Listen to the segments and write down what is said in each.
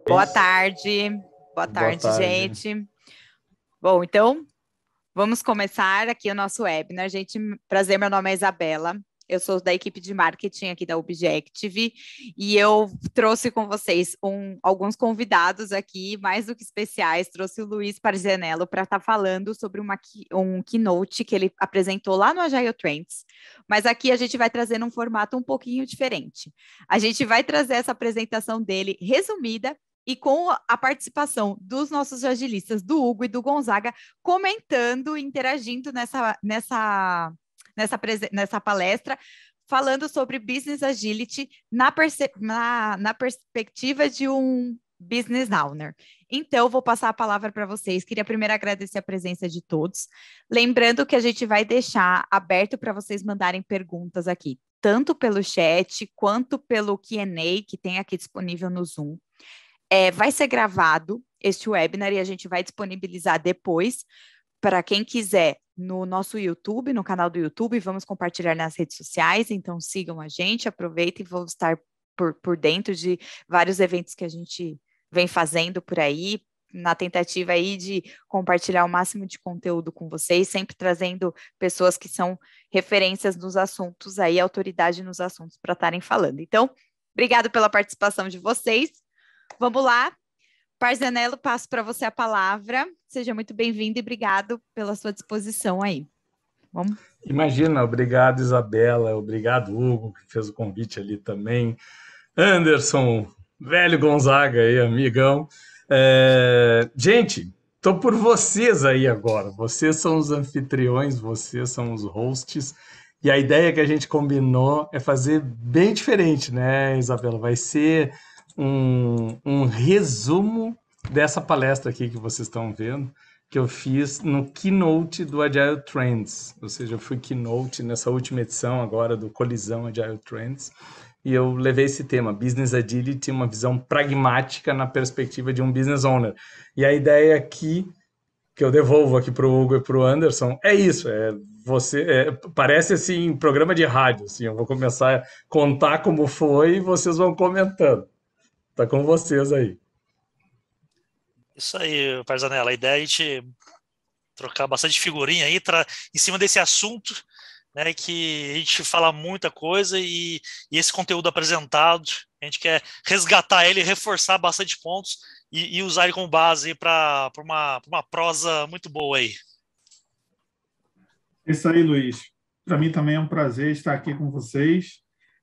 Boa tarde. Boa tarde, gente. Bom, então, vamos começar aqui o nosso webinar. Gente, prazer, meu nome é Isabela. Eu sou da equipe de marketing aqui da Objective e eu trouxe com vocês alguns convidados aqui, mais do que especiais. Trouxe o Luiz Parzianello para estar falando sobre um keynote que ele apresentou lá no Agile Trends. Mas aqui a gente vai trazer num formato um pouquinho diferente. A gente vai trazer essa apresentação dele resumida e com a participação dos nossos agilistas, do Hugo e do Gonzaga, comentando e interagindo nessa palestra, falando sobre Business Agility na perspectiva de um Business Owner. Então, vou passar a palavra para vocês. Queria primeiro agradecer a presença de todos. Lembrando que a gente vai deixar aberto para vocês mandarem perguntas aqui, tanto pelo chat, quanto pelo Q&A, que tem aqui disponível no Zoom. Vai ser gravado este webinar e a gente vai disponibilizar depois para quem quiser no nosso YouTube, no canal do YouTube, vamos compartilhar nas redes sociais, então sigam a gente, aproveitem e vão estar por dentro de vários eventos que a gente vem fazendo por aí, na tentativa aí de compartilhar o máximo de conteúdo com vocês, sempre trazendo pessoas que são referências nos assuntos aí, autoridade nos assuntos para estarem falando. Então, obrigado pela participação de vocês. Vamos lá. Parzianello, passo para você a palavra. Seja muito bem-vindo e obrigado pela sua disposição aí. Vamos? Imagina, obrigado, Isabela, obrigado, Hugo, que fez o convite ali também. Anderson, velho Gonzaga aí, amigão. Gente, estou por vocês aí agora. Vocês são os anfitriões, vocês são os hosts. E a ideia que a gente combinou é fazer bem diferente, né, Isabela? Vai ser um resumo dessa palestra aqui que vocês estão vendo, que eu fiz no Keynote do Agile Trends, ou seja, eu fui Keynote nessa última edição agora do Colisão Agile Trends, e eu levei esse tema, Business Agility, uma visão pragmática na perspectiva de um Business Owner. E a ideia aqui, que eu devolvo aqui para o Hugo e para o Anderson, é isso, parece assim, programa de rádio, assim, eu vou começar a contar como foi e vocês vão comentando. Tá com vocês aí. Isso aí, Parzianello. A ideia é a gente trocar bastante figurinha aí em cima desse assunto, né, que a gente fala muita coisa e esse conteúdo apresentado, a gente quer resgatar ele, reforçar bastante pontos e usar ele como base para uma prosa muito boa aí. Isso aí, Luiz. Para mim também é um prazer estar aqui com vocês.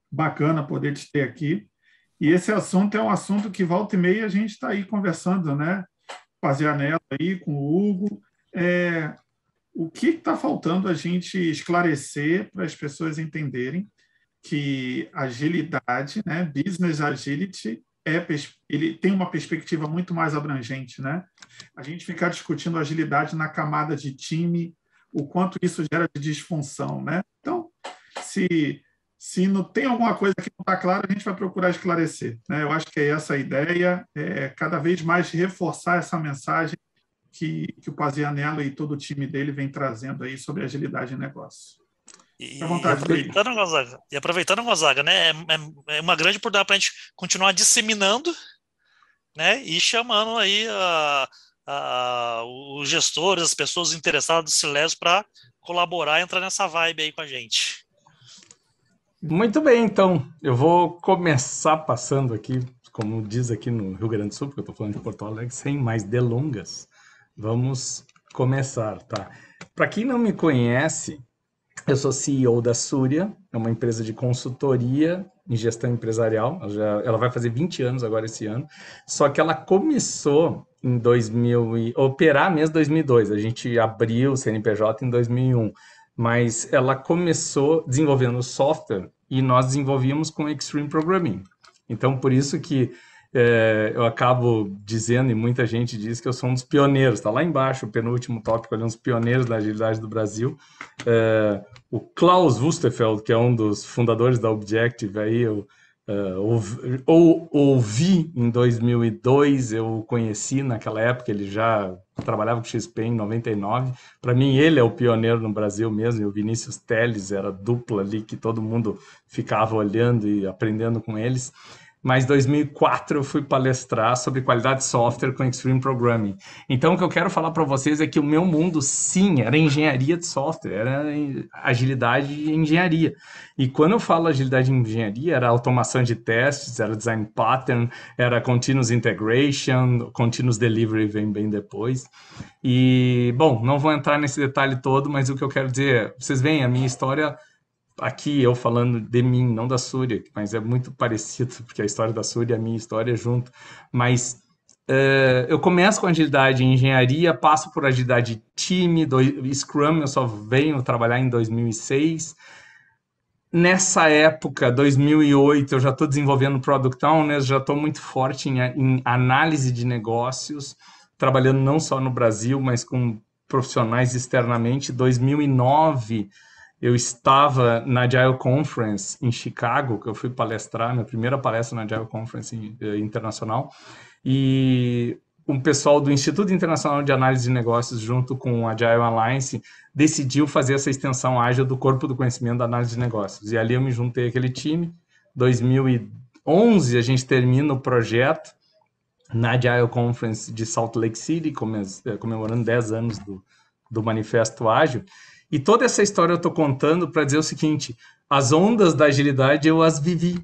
Bacana poder te ter aqui. E esse assunto é um assunto que volta e meia a gente está aí conversando, né? Parzianello aí com o Hugo. O que está faltando a gente esclarecer para as pessoas entenderem que agilidade, né? Business Agility, ele tem uma perspectiva muito mais abrangente, né? A gente ficar discutindo agilidade na camada de time, o quanto isso gera de disfunção, né? Então, se não tem alguma coisa que não está clara, a gente vai procurar esclarecer, né? Eu acho que é essa a ideia, cada vez mais reforçar essa mensagem que o Parzianello e todo o time dele vem trazendo aí sobre agilidade em negócio. Aproveitando, Gonzaga, né? É uma grande oportunidade para a gente continuar disseminando, né? E chamando aí os gestores, as pessoas interessadas do Silesia para colaborar e entrar nessa vibe aí com a gente. Muito bem, então, eu vou começar passando aqui, como diz aqui no Rio Grande do Sul, porque eu estou falando de Porto Alegre, sem mais delongas. Vamos começar, tá? Para quem não me conhece, eu sou CEO da Súria, é uma empresa de consultoria em gestão empresarial, ela vai fazer 20 anos agora esse ano, só que ela começou em operar mesmo em 2002, a gente abriu o CNPJ em 2001, mas ela começou desenvolvendo software e nós desenvolvíamos com Extreme Programming. Então, por isso que eu acabo dizendo, e muita gente diz que eu sou um dos pioneiros, está lá embaixo, o penúltimo tópico ali, um dos pioneiros da agilidade do Brasil. O Klaus Wüstefeld, que é um dos fundadores da Objective, aí, ouvi em 2002, eu conheci naquela época, ele já trabalhava com XP em 99. Para mim, ele é o pioneiro no Brasil mesmo, e o Vinícius Teles era a dupla ali que todo mundo ficava olhando e aprendendo com eles. Mas em 2004 eu fui palestrar sobre qualidade de software com Extreme Programming. Então o que eu quero falar para vocês é que o meu mundo, sim, era engenharia de software, era agilidade e engenharia. E quando eu falo agilidade e engenharia, era automação de testes, era design pattern, era continuous integration, continuous delivery vem bem depois. E, bom, não vou entrar nesse detalhe todo, mas o que eu quero dizer é, vocês veem, a minha história aqui eu falando de mim, não da Súria, mas é muito parecido, porque a história da Súria e a minha história é junto. Mas eu começo com agilidade em engenharia, passo por agilidade time, Scrum, eu só venho trabalhar em 2006. Nessa época, 2008, eu já estou desenvolvendo Product Owner, já estou muito forte em análise de negócios, trabalhando não só no Brasil, mas com profissionais externamente. 2009, eu estava na Agile Conference em Chicago, que eu fui palestrar, minha primeira palestra na Agile Conference internacional, e um pessoal do Instituto Internacional de Análise de Negócios, junto com o Agile Alliance, decidiu fazer essa extensão ágil do corpo do conhecimento da análise de negócios. E ali eu me juntei àquele time. 2011, a gente termina o projeto na Agile Conference de Salt Lake City, comemorando 10 anos do Manifesto Ágil. E toda essa história eu estou contando para dizer o seguinte, as ondas da agilidade eu as vivi.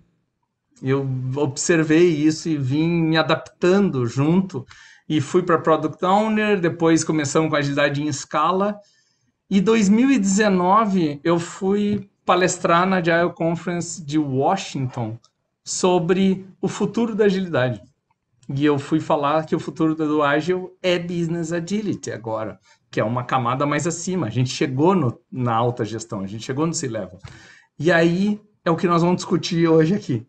Eu observei isso e vim me adaptando junto e fui para Product Owner, depois começamos com agilidade em escala. E 2019 eu fui palestrar na Agile Conference de Washington sobre o futuro da agilidade. E eu fui falar que o futuro do Agile é Business Agility agora, que é uma camada mais acima. A gente chegou na alta gestão, a gente chegou no C-Level. E aí é o que nós vamos discutir hoje aqui.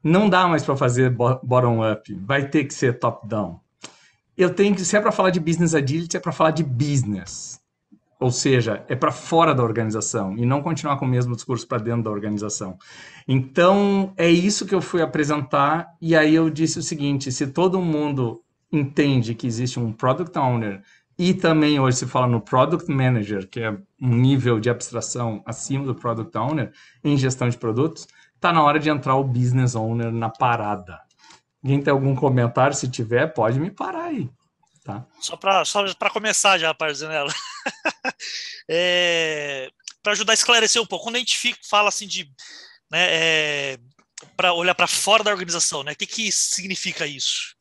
Não dá mais para fazer bottom-up, vai ter que ser top-down. Se é para falar de Business Agility, é para falar de business. Ou seja, é para fora da organização e não continuar com o mesmo discurso para dentro da organização. Então, é isso que eu fui apresentar e aí eu disse o seguinte, se todo mundo entende que existe um Product Owner e também hoje se fala no Product Manager, que é um nível de abstração acima do Product Owner em gestão de produtos, está na hora de entrar o Business Owner na parada. Alguém tem algum comentário? Se tiver, pode me parar aí. Tá? Só para começar já, Parzanella. Para ajudar a esclarecer um pouco, quando a gente fala assim de para olhar para fora da organização, né? O que significa isso?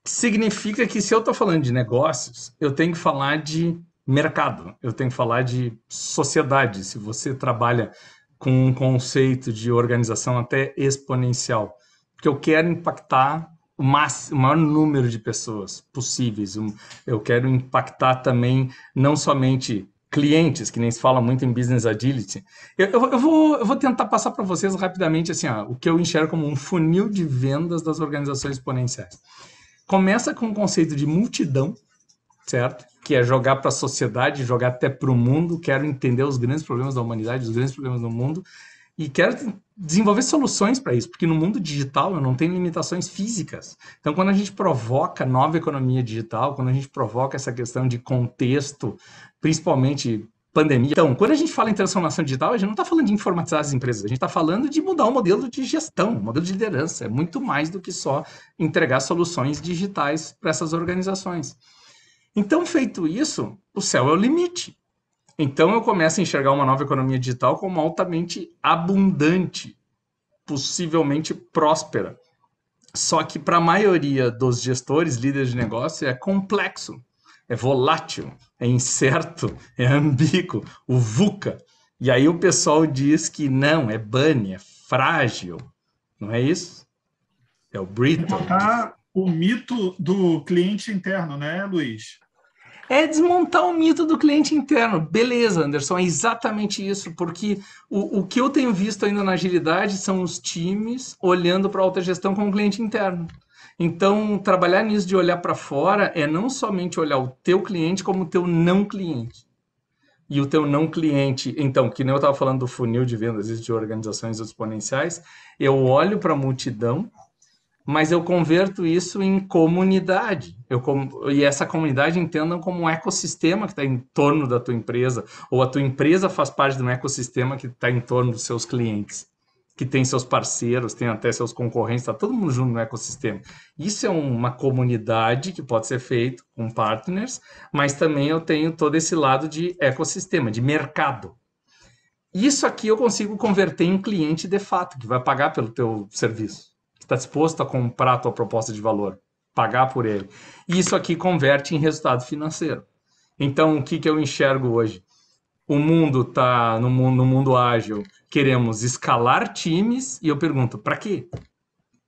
Significa que se eu estou falando de negócios, eu tenho que falar de mercado, eu tenho que falar de sociedade. Se você trabalha com um conceito de organização até exponencial, porque eu quero impactar o maior número de pessoas possíveis. Eu quero impactar também não somente clientes, que nem se fala muito em Business Agility. Eu vou tentar passar para vocês rapidamente assim, o que eu enxergo como um funil de vendas das organizações exponenciais. Começa com o conceito de multidão, certo? Que é jogar para a sociedade, jogar até para o mundo. Quero entender os grandes problemas da humanidade, os grandes problemas do mundo. E quero desenvolver soluções para isso, porque no mundo digital eu não tenho limitações físicas. Então, quando a gente provoca nova economia digital, quando a gente provoca essa questão de contexto, principalmente pandemia. Então, quando a gente fala em transformação digital, a gente não está falando de informatizar as empresas, a gente está falando de mudar o modelo de gestão, o modelo de liderança. É muito mais do que só entregar soluções digitais para essas organizações. Então, feito isso, o céu é o limite. Então, eu começo a enxergar uma nova economia digital como altamente abundante, possivelmente próspera. Só que para a maioria dos gestores, líderes de negócio, é complexo, é volátil, é incerto, é ambíguo, o VUCA. E aí o pessoal diz que não, é bunny, é frágil. Não é isso? É o brittle. O mito do cliente interno, né, Luiz? É desmontar o mito do cliente interno. Beleza, Anderson, é exatamente isso, porque o que eu tenho visto ainda na agilidade são os times olhando para a alta gestão como cliente interno. Então, trabalhar nisso de olhar para fora é não somente olhar o teu cliente como o teu não cliente. e o teu não cliente. Então, que nem eu estava falando do funil de vendas de organizações exponenciais, eu olho para a multidão, mas eu converto isso em comunidade. E essa comunidade entendam como um ecossistema que está em torno da tua empresa, ou a tua empresa faz parte de um ecossistema que está em torno dos seus clientes, que tem seus parceiros, tem até seus concorrentes, está todo mundo junto no ecossistema. Isso é uma comunidade que pode ser feito com partners, mas também eu tenho todo esse lado de ecossistema, de mercado. Isso aqui eu consigo converter em cliente de fato, que vai pagar pelo teu serviço, que está disposto a comprar a tua proposta de valor, pagar por ele. E isso aqui converte em resultado financeiro. Então, o que eu enxergo hoje? O mundo está no mundo ágil, queremos escalar times, e eu pergunto, para quê?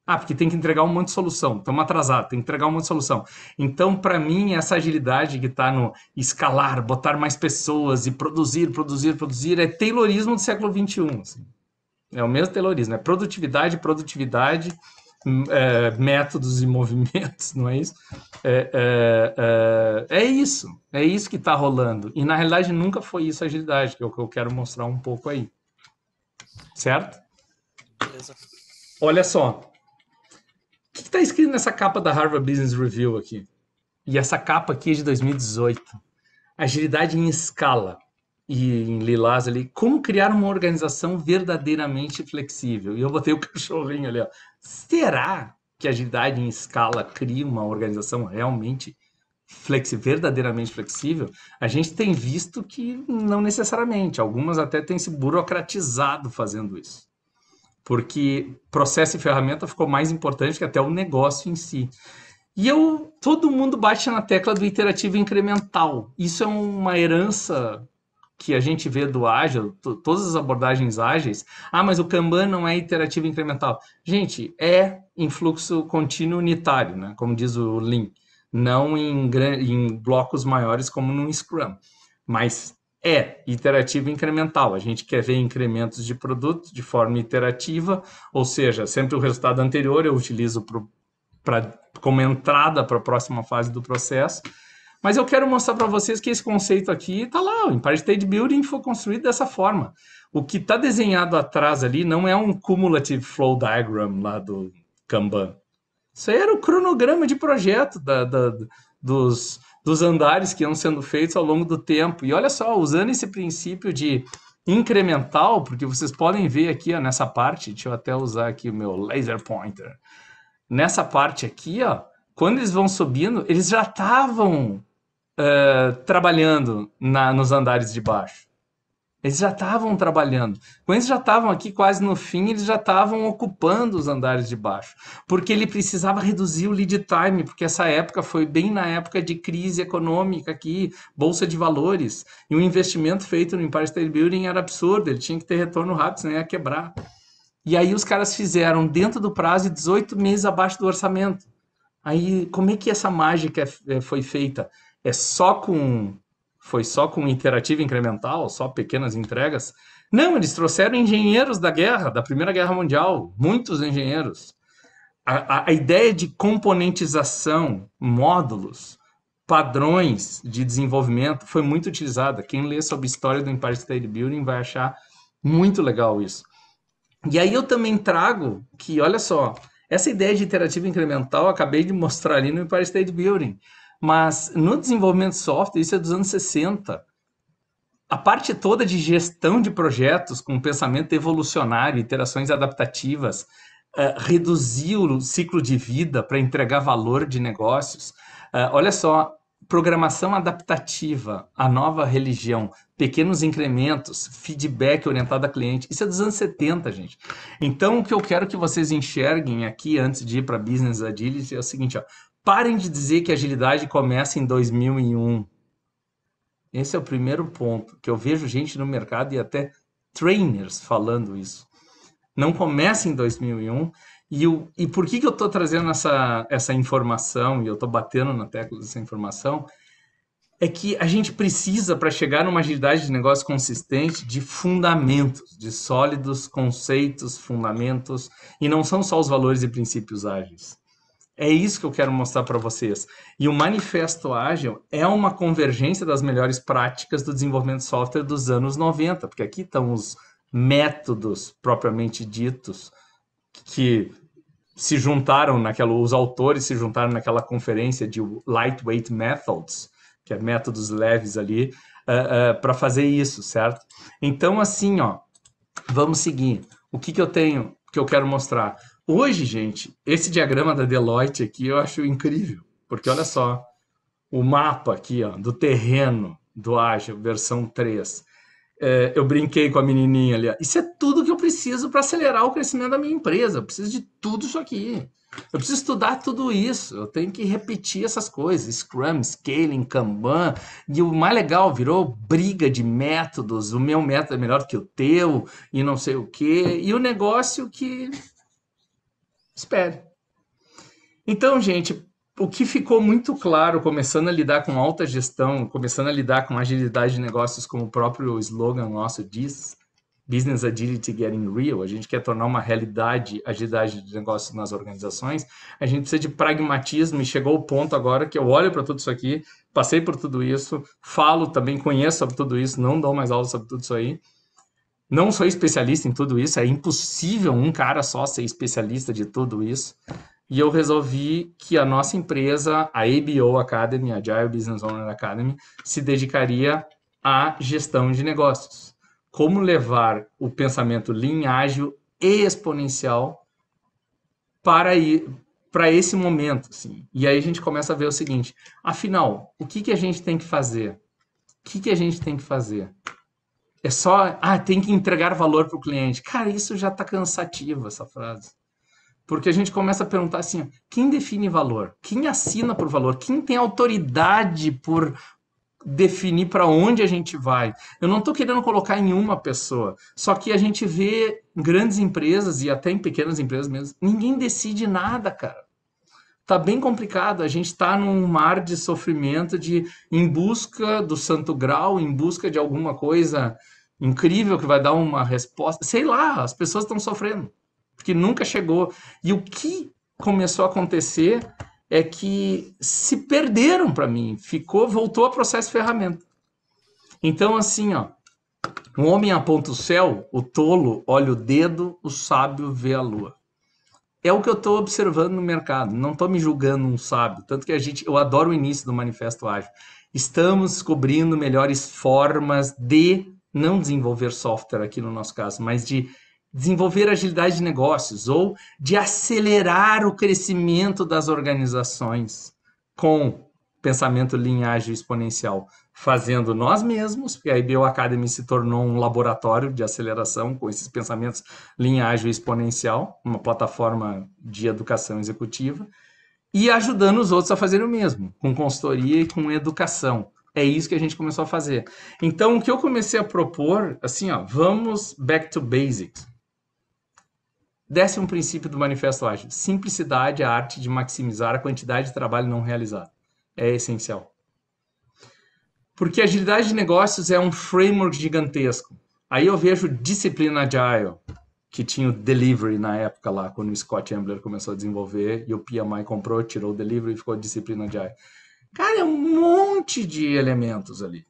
Porque tem que entregar um monte de solução, estamos atrasados, tem que entregar um monte de solução. Então, para mim, essa agilidade que está no escalar, botar mais pessoas e produzir, é Taylorismo do século XXI. Assim. É o mesmo Taylorismo, é produtividade, métodos e movimentos, não é isso? É isso que está rolando. E, na realidade, nunca foi isso a agilidade, que é o que eu quero mostrar um pouco aí. Certo? Beleza. Olha só. O que está escrito nessa capa da Harvard Business Review aqui? E essa capa aqui é de 2018. Agilidade em escala. E em lilás ali, como criar uma organização verdadeiramente flexível. E eu botei o cachorrinho ali, ó. Será que agilidade em escala cria uma organização realmente verdadeiramente flexível? A gente tem visto que não necessariamente. Algumas até têm se burocratizado fazendo isso. Porque processo e ferramenta ficou mais importante que até o negócio em si. E todo mundo bate na tecla do iterativo incremental. Isso é uma herança que a gente vê do ágil, todas as abordagens ágeis. Mas o Kanban não é iterativo incremental. Gente, é em fluxo contínuo unitário, né? Como diz o Lean. Não em blocos maiores como no Scrum. Mas é iterativo incremental. A gente quer ver incrementos de produto de forma iterativa, ou seja, sempre o resultado anterior eu utilizo como entrada para a próxima fase do processo. Mas eu quero mostrar para vocês que esse conceito aqui está lá. O Empire State Building foi construído dessa forma. O que está desenhado atrás ali não é um Cumulative Flow Diagram lá do Kanban. Isso aí era o cronograma de projeto dos andares que iam sendo feitos ao longo do tempo. E olha só, usando esse princípio de incremental, porque vocês podem ver aqui, ó, nessa parte, deixa eu até usar aqui o meu laser pointer. Nessa parte aqui, ó, quando eles vão subindo, eles já estavam trabalhando nos andares de baixo. Eles já estavam trabalhando. Quando eles já estavam aqui quase no fim, eles já estavam ocupando os andares de baixo. Porque ele precisava reduzir o lead time, porque essa época foi bem na época de crise econômica aqui, bolsa de valores. E o investimento feito no Empire State Building era absurdo, ele tinha que ter retorno rápido, senão ia quebrar. E aí os caras fizeram dentro do prazo de 18 meses abaixo do orçamento. Aí, como é que essa mágica foi feita? Foi só com interativo incremental, só pequenas entregas? Não, eles trouxeram engenheiros da Primeira Guerra Mundial, muitos engenheiros. A ideia de componentização, módulos, padrões de desenvolvimento foi muito utilizada. Quem lê sobre a história do Empire State Building vai achar muito legal isso. E aí eu também trago que, olha só, essa ideia de iterativo incremental eu acabei de mostrar ali no Empire State Building. Mas no desenvolvimento de software, isso é dos anos 60. A parte toda de gestão de projetos com pensamento evolucionário, iterações adaptativas, reduzir o ciclo de vida para entregar valor de negócios. Olha só, programação adaptativa, a nova religião, pequenos incrementos, feedback orientado a cliente. Isso é dos anos 70, gente. Então, o que eu quero que vocês enxerguem aqui, antes de ir para Business Agility, é o seguinte, ó. Parem de dizer que a agilidade começa em 2001. Esse é o primeiro ponto, que eu vejo gente no mercado e até trainers falando isso. Não começa em 2001. E por que eu estou trazendo essa informação, e eu estou batendo na tecla dessa informação, é que a gente precisa, para chegar numa agilidade de negócio consistente, de fundamentos, de sólidos conceitos, fundamentos, e não são só os valores e princípios ágeis. É isso que eu quero mostrar para vocês. E o Manifesto Ágil é uma convergência das melhores práticas do desenvolvimento de software dos anos 90, porque aqui estão os métodos propriamente ditos que se juntaram os autores se juntaram naquela conferência de Lightweight Methods, que é métodos leves ali, para fazer isso, certo? Então, assim, ó, vamos seguir. O que eu tenho, que eu quero mostrar? Hoje, gente, esse diagrama da Deloitte aqui eu acho incrível, porque olha só, o mapa aqui, ó, do terreno do Ágil, versão 3. Eu brinquei com a menininha ali. Isso é tudo que eu preciso para acelerar o crescimento da minha empresa. Eu preciso de tudo isso aqui. Eu preciso estudar tudo isso. Eu tenho que repetir essas coisas. Scrum, Scaling, Kanban. E o mais legal, virou briga de métodos. O meu método é melhor que o teu e não sei o quê. E o negócio que... Espere. Então, gente... O que ficou muito claro, começando a lidar com alta gestão, começando a lidar com agilidade de negócios, como o próprio slogan nosso diz, Business Agility Getting Real, a gente quer tornar uma realidade agilidade de negócios nas organizações, a gente precisa de pragmatismo e chegou o ponto agora que eu olho para tudo isso aqui, passei por tudo isso, falo também, conheço sobre tudo isso, não dou mais aula sobre tudo isso aí, não sou especialista em tudo isso, é impossível um cara só ser especialista de tudo isso. E eu resolvi que a nossa empresa, a ABO Academy, a Agile Business Owner Academy, se dedicaria à gestão de negócios. Como levar o pensamento Lean, ágil e exponencial para esse momento. Assim. E aí a gente começa a ver o seguinte, afinal, o que a gente tem que fazer? O que a gente tem que fazer? É só, tem que entregar valor para o cliente. Cara, isso já está cansativo, essa frase. Porque a gente começa a perguntar assim, quem define valor? Quem assina por valor? Quem tem autoridade por definir para onde a gente vai? Eu não estou querendo colocar em uma pessoa, só que a gente vê em grandes empresas e até em pequenas empresas mesmo, ninguém decide nada, cara. Tá bem complicado, a gente está num mar de sofrimento, em busca do santo grau, em busca de alguma coisa incrível que vai dar uma resposta. Sei lá, as pessoas estão sofrendo. Porque nunca chegou. E o que começou a acontecer é que se perderam para mim. Voltou a processo ferramenta. Então, assim, ó, o homem aponta o céu, o tolo olha o dedo, o sábio vê a lua. É o que eu estou observando no mercado. Não estou me julgando um sábio. Tanto que eu adoro o início do Manifesto Ágil. Estamos descobrindo melhores formas de não desenvolver software aqui no nosso caso, mas de desenvolver agilidade de negócios ou de acelerar o crescimento das organizações com pensamento Lean, ágil exponencial, fazendo nós mesmos, porque a IBO Academy se tornou um laboratório de aceleração com esses pensamentos Lean, ágil exponencial, uma plataforma de educação executiva, e ajudando os outros a fazerem o mesmo, com consultoria e com educação. É isso que a gente começou a fazer. Então, o que eu comecei a propor, assim, ó, vamos back to basics. 10º princípio do Manifesto Ágil. Simplicidade é a arte de maximizar a quantidade de trabalho não realizado. É essencial. Porque agilidade de negócios é um framework gigantesco. Aí eu vejo disciplina agile, que tinha o delivery na época lá, quando o Scott Ambler começou a desenvolver, e o PMI comprou, tirou o delivery e ficou disciplina agile. Cara, é um monte de elementos ali.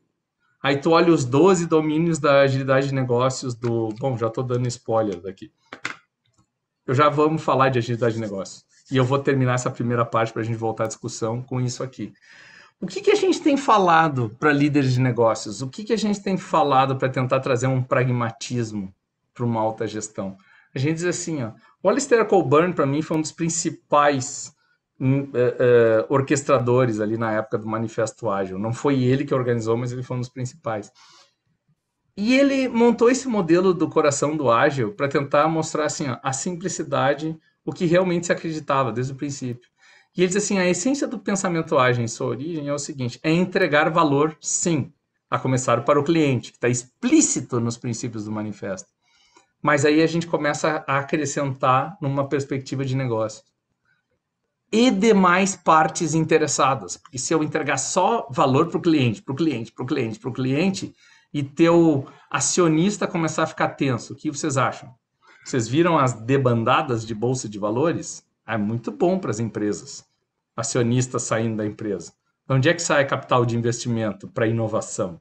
Aí tu olha os 12 domínios da agilidade de negócios Bom, já estou dando spoiler daqui. Eu já vamos falar de agilidade de negócio. E eu vou terminar essa primeira parte para a gente voltar à discussão com isso aqui. O que a gente tem falado para líderes de negócios? O que a gente tem falado para tentar trazer um pragmatismo para uma alta gestão? A gente diz assim, ó, o Alistair Cockburn, para mim, foi um dos principais orquestradores ali na época do Manifesto Ágil. Não foi ele que organizou, mas ele foi um dos principais. E ele montou esse modelo do coração do ágil para tentar mostrar assim, ó, a simplicidade, o que realmente se acreditava desde o princípio. E ele diz assim, a essência do pensamento ágil em sua origem é o seguinte, é entregar valor, sim, a começar para o cliente, que está explícito nos princípios do manifesto. Mas aí a gente começa a acrescentar numa perspectiva de negócio. E demais partes interessadas. Porque se eu entregar só valor para o cliente, e teu acionista começar a ficar tenso, o que vocês acham? Vocês viram as debandadas de bolsa de valores? É muito bom para as empresas, acionistas saindo da empresa. Onde é que sai capital de investimento para inovação?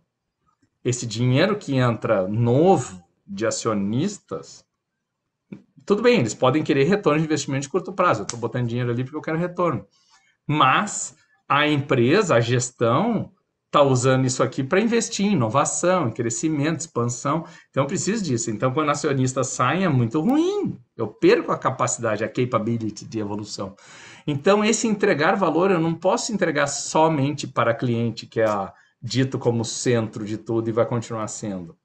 Esse dinheiro que entra novo de acionistas, tudo bem, eles podem querer retorno de investimento de curto prazo. Eu estou botando dinheiro ali porque eu quero retorno. Mas a empresa, a gestão, está usando isso aqui para investir em inovação, em crescimento, expansão. Então, eu preciso disso. Então, quando acionistas saem, é muito ruim. Eu perco a capacidade, a capability de evolução. Então, esse entregar valor, eu não posso entregar somente para cliente, que é dito como centro de tudo e vai continuar sendo.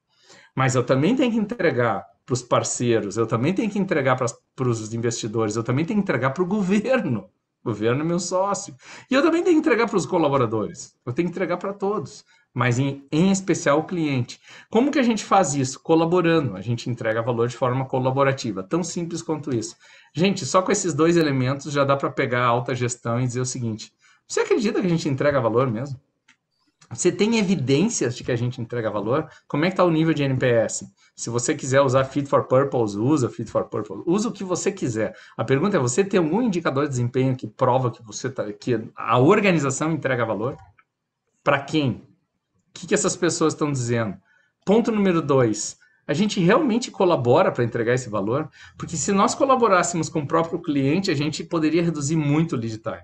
Mas eu também tenho que entregar para os parceiros, eu também tenho que entregar para os investidores, eu também tenho que entregar para o governo. O governo é meu sócio. E eu também tenho que entregar para os colaboradores. Eu tenho que entregar para todos, mas em especial o cliente. Como que a gente faz isso? Colaborando. A gente entrega valor de forma colaborativa. Tão simples quanto isso. Gente, só com esses 2 elementos já dá para pegar a alta gestão e dizer o seguinte: você acredita que a gente entrega valor mesmo? Você tem evidências de que a gente entrega valor? Como é que está o nível de NPS? Se você quiser usar Fit for Purpose, usa Fit for Purpose. Usa o que você quiser. A pergunta é, você tem algum indicador de desempenho que prova que que a organização entrega valor? Para quem? O que essas pessoas estão dizendo? Ponto número 2. A gente realmente colabora para entregar esse valor? Porque se nós colaborássemos com o próprio cliente, a gente poderia reduzir muito o lead time.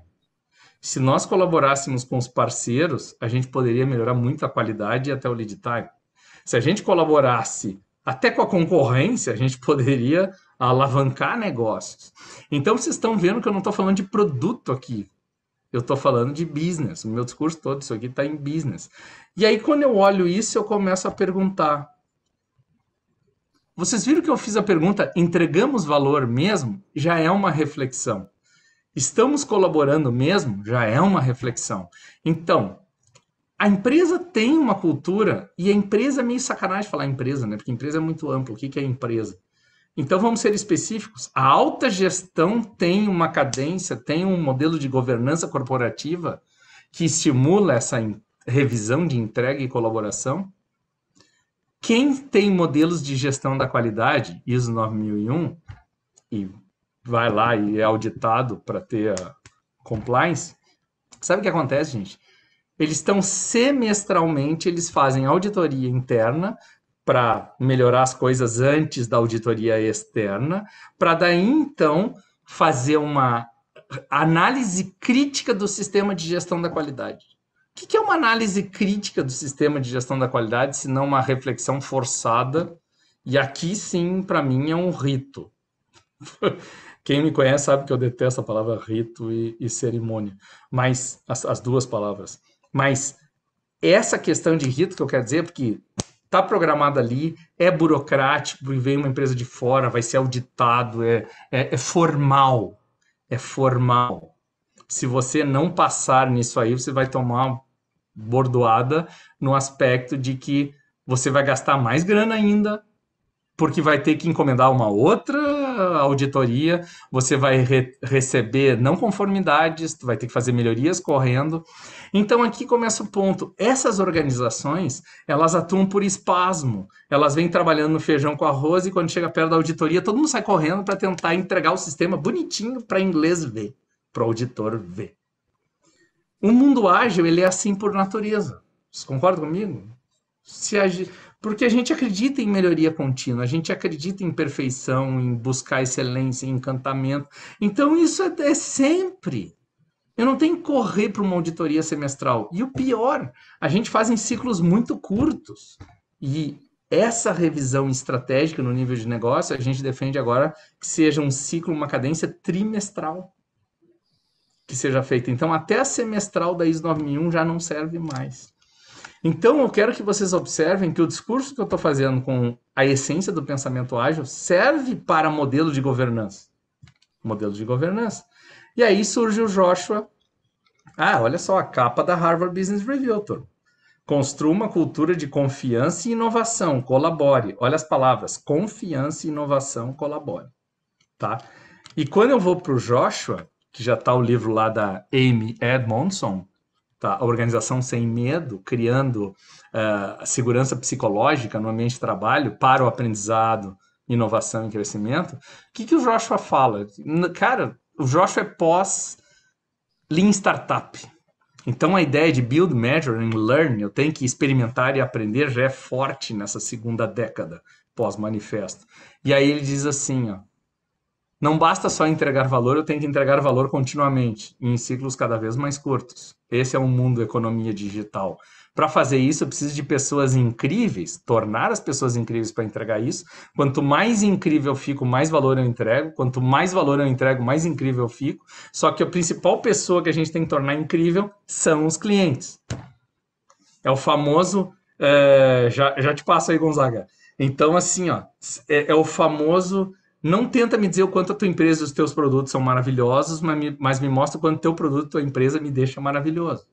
Se nós colaborássemos com os parceiros, a gente poderia melhorar muito a qualidade e até o lead time. Se a gente colaborasse até com a concorrência, a gente poderia alavancar negócios. Então, vocês estão vendo que eu não estou falando de produto aqui. Eu estou falando de business. O meu discurso todo, isso aqui está em business. E aí, quando eu olho isso, eu começo a perguntar. Vocês viram que eu fiz a pergunta, entregamos valor mesmo? Já é uma reflexão. Estamos colaborando mesmo? Já é uma reflexão. Então, a empresa tem uma cultura, e a empresa é meio sacanagem falar empresa, né? Porque empresa é muito amplo. O que é empresa? Então, vamos ser específicos. A alta gestão tem uma cadência, tem um modelo de governança corporativa que estimula essa revisão de entrega e colaboração. Quem tem modelos de gestão da qualidade, ISO 9001, e vai lá e é auditado para ter a compliance, sabe o que acontece, gente? Eles estão semestralmente, eles fazem auditoria interna para melhorar as coisas antes da auditoria externa, para daí, então, fazer uma análise crítica do sistema de gestão da qualidade. O que é uma análise crítica do sistema de gestão da qualidade, se não uma reflexão forçada? E aqui, sim, para mim, é um rito. Quem me conhece sabe que eu detesto a palavra rito e cerimônia, mas as duas palavras. Mas essa questão de rito que eu quero dizer é porque está programado ali, é burocrático, e vem uma empresa de fora, vai ser auditado, é formal. É formal. Se você não passar nisso aí, você vai tomar uma bordoada no aspecto de que você vai gastar mais grana ainda, porque vai ter que encomendar uma outra auditoria, você vai receber não conformidades, vai ter que fazer melhorias correndo. Então aqui começa o ponto. Essas organizações, elas atuam por espasmo. Elas vêm trabalhando no feijão com arroz e quando chega perto da auditoria, todo mundo sai correndo para tentar entregar o sistema bonitinho para inglês ver, para o auditor ver. O mundo ágil, ele é assim por natureza. Vocês concordam comigo? Porque a gente acredita em melhoria contínua, a gente acredita em perfeição, em buscar excelência, em encantamento. Então, isso é sempre. Eu não tenho que correr para uma auditoria semestral. E o pior, a gente faz em ciclos muito curtos. E essa revisão estratégica no nível de negócio, a gente defende agora que seja um ciclo, uma cadência trimestral que seja feita. Então, até a semestral da ISO 9001 já não serve mais. Então, eu quero que vocês observem que o discurso que eu estou fazendo com a essência do pensamento ágil serve para modelo de governança. Modelo de governança. E aí surge o Joshua. Olha só, a capa da Harvard Business Review, turma. Construa uma cultura de confiança e inovação, colabore. Olha as palavras, confiança e inovação, colabore. Tá? E quando eu vou para o Joshua, que já está o livro lá da Amy Edmondson, tá? A Organização Sem Medo, criando a segurança psicológica no ambiente de trabalho para o aprendizado, inovação e crescimento. O que o Joshua fala? Cara, o Joshua é pós Lean Startup. Então, a ideia de build, measure and learn, eu tenho que experimentar e aprender, já é forte nessa segunda década pós-manifesto. E aí ele diz assim, ó, não basta só entregar valor, eu tenho que entregar valor continuamente, em ciclos cada vez mais curtos. Esse é o mundo da economia digital. Para fazer isso, eu preciso de pessoas incríveis, tornar as pessoas incríveis para entregar isso. Quanto mais incrível eu fico, mais valor eu entrego. Quanto mais valor eu entrego, mais incrível eu fico. Só que a principal pessoa que a gente tem que tornar incrível são os clientes. É o famoso... já te passo aí, Gonzaga. Então, assim, ó, é o famoso... Não tenta me dizer o quanto a tua empresa e os teus produtos são maravilhosos, mas me mostra o quanto o teu produto, tua empresa me deixa maravilhoso.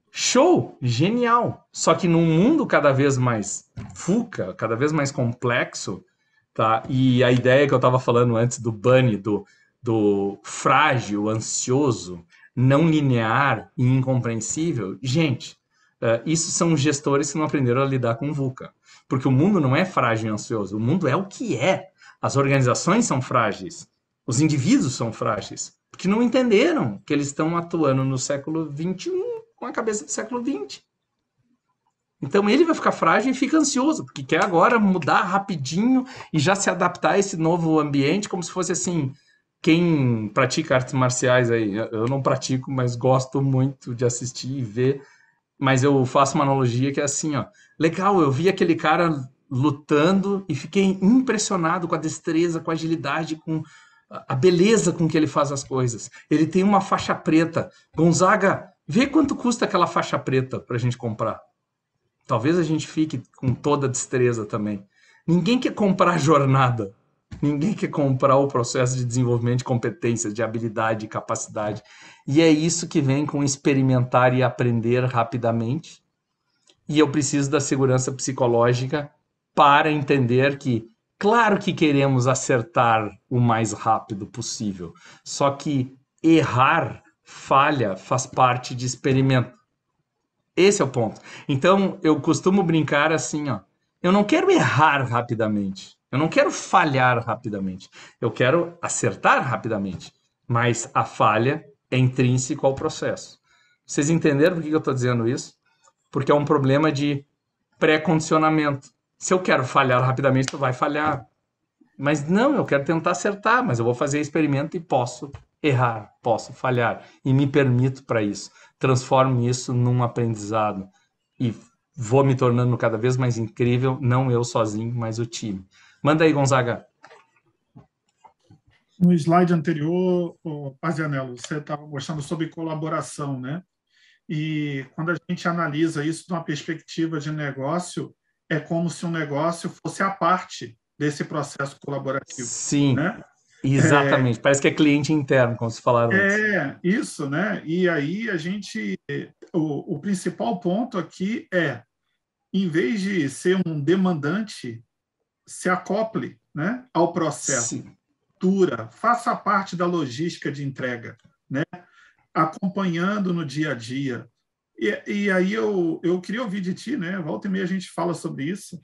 Show! Genial! Só que num mundo cada vez mais FUCA, cada vez mais complexo, tá? E a ideia que eu estava falando antes do bunny, do frágil, ansioso, não linear e incompreensível, gente, isso são gestores que não aprenderam a lidar com VUCA. Porque o mundo não é frágil e ansioso, o mundo é o que é. As organizações são frágeis, os indivíduos são frágeis, porque não entenderam que eles estão atuando no século XXI com a cabeça do século XX. Então ele vai ficar frágil e fica ansioso, porque quer agora mudar rapidinho e já se adaptar a esse novo ambiente, como se fosse assim, quem pratica artes marciais aí, eu não pratico, mas gosto muito de assistir e ver, mas eu faço uma analogia que é assim, ó, legal, eu vi aquele cara lutando e fiquei impressionado com a destreza, com a agilidade, com a beleza com que ele faz as coisas. Ele tem uma faixa preta. Gonzaga, vê quanto custa aquela faixa preta para a gente comprar. Talvez a gente fique com toda a destreza também. Ninguém quer comprar a jornada. Ninguém quer comprar o processo de desenvolvimento de competências, de habilidade e capacidade. E é isso que vem com experimentar e aprender rapidamente. E eu preciso da segurança psicológica para entender que, claro que queremos acertar o mais rápido possível, só que errar, falha, faz parte de experimento. Esse é o ponto. Então, eu costumo brincar assim, ó, eu não quero errar rapidamente, eu não quero falhar rapidamente, eu quero acertar rapidamente, mas a falha é intrínseca ao processo. Vocês entenderam por que eu estou dizendo isso? Porque é um problema de pré-condicionamento. Se eu quero falhar rapidamente, tu vai falhar. Mas não, eu quero tentar acertar, mas eu vou fazer experimento e posso errar, posso falhar. E me permito para isso. Transformo isso num aprendizado. E vou me tornando cada vez mais incrível, não eu sozinho, mas o time. Manda aí, Gonzaga. No slide anterior, Pazianello, você estava mostrando sobre colaboração, né? E quando a gente analisa isso de uma perspectiva de negócio, é como se um negócio fosse a parte desse processo colaborativo. Sim, né? Exatamente. Parece que é cliente interno, como se falaram antes. Isso, né? E aí a gente... O principal ponto aqui é, em vez de ser um demandante, se acople, né, ao processo. Sim. Faça parte da logística de entrega, né? Acompanhando no dia a dia. E aí eu queria ouvir de ti, né? Volta e meia a gente fala sobre isso.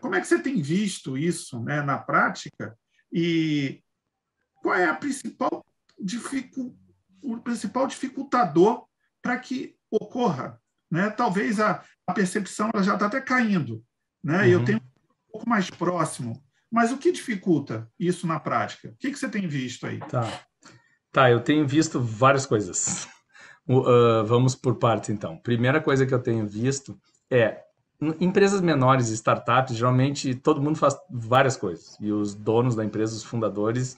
Como é que você tem visto isso, né, na prática? E qual é o principal dificultador para que ocorra? Né? Talvez a percepção ela já está até caindo. Né? Eu tenho um pouco mais próximo. Mas o que dificulta isso na prática? O que você tem visto aí? Tá, eu tenho visto várias coisas. Vamos por partes, então. Primeira coisa que eu tenho visto é empresas menores, startups, geralmente todo mundo faz várias coisas. E os donos da empresa, os fundadores,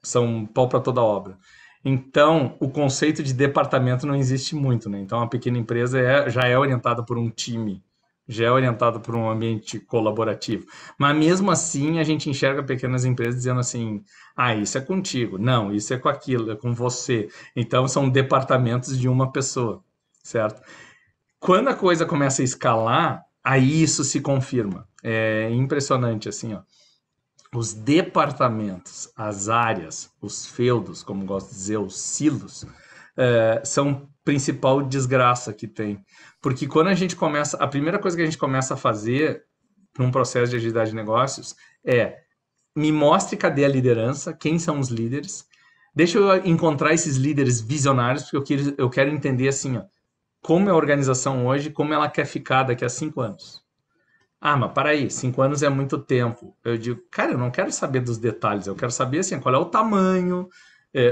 são pau para toda obra. Então, o conceito de departamento não existe muito, né? Então, a pequena empresa já é orientada por um time, já é orientada por um ambiente colaborativo. Mas, mesmo assim, a gente enxerga pequenas empresas dizendo assim, isso é contigo. Não, isso é com aquilo, é com você. Então, são departamentos de uma pessoa, certo? Quando a coisa começa a escalar, aí isso se confirma. É impressionante, assim, ó. Os departamentos, as áreas, os feudos, como gosto de dizer, os silos, são a principal desgraça que tem. Porque quando a gente começa, a primeira coisa que a gente começa a fazer num processo de agilidade de negócios é me mostre cadê a liderança, quem são os líderes, deixa eu encontrar esses líderes visionários, porque eu quero entender assim, ó, como é a organização hoje, como ela quer ficar daqui a 5 anos. Ah, mas para aí, 5 anos é muito tempo. Eu digo, cara, eu não quero saber dos detalhes, eu quero saber assim, qual é o tamanho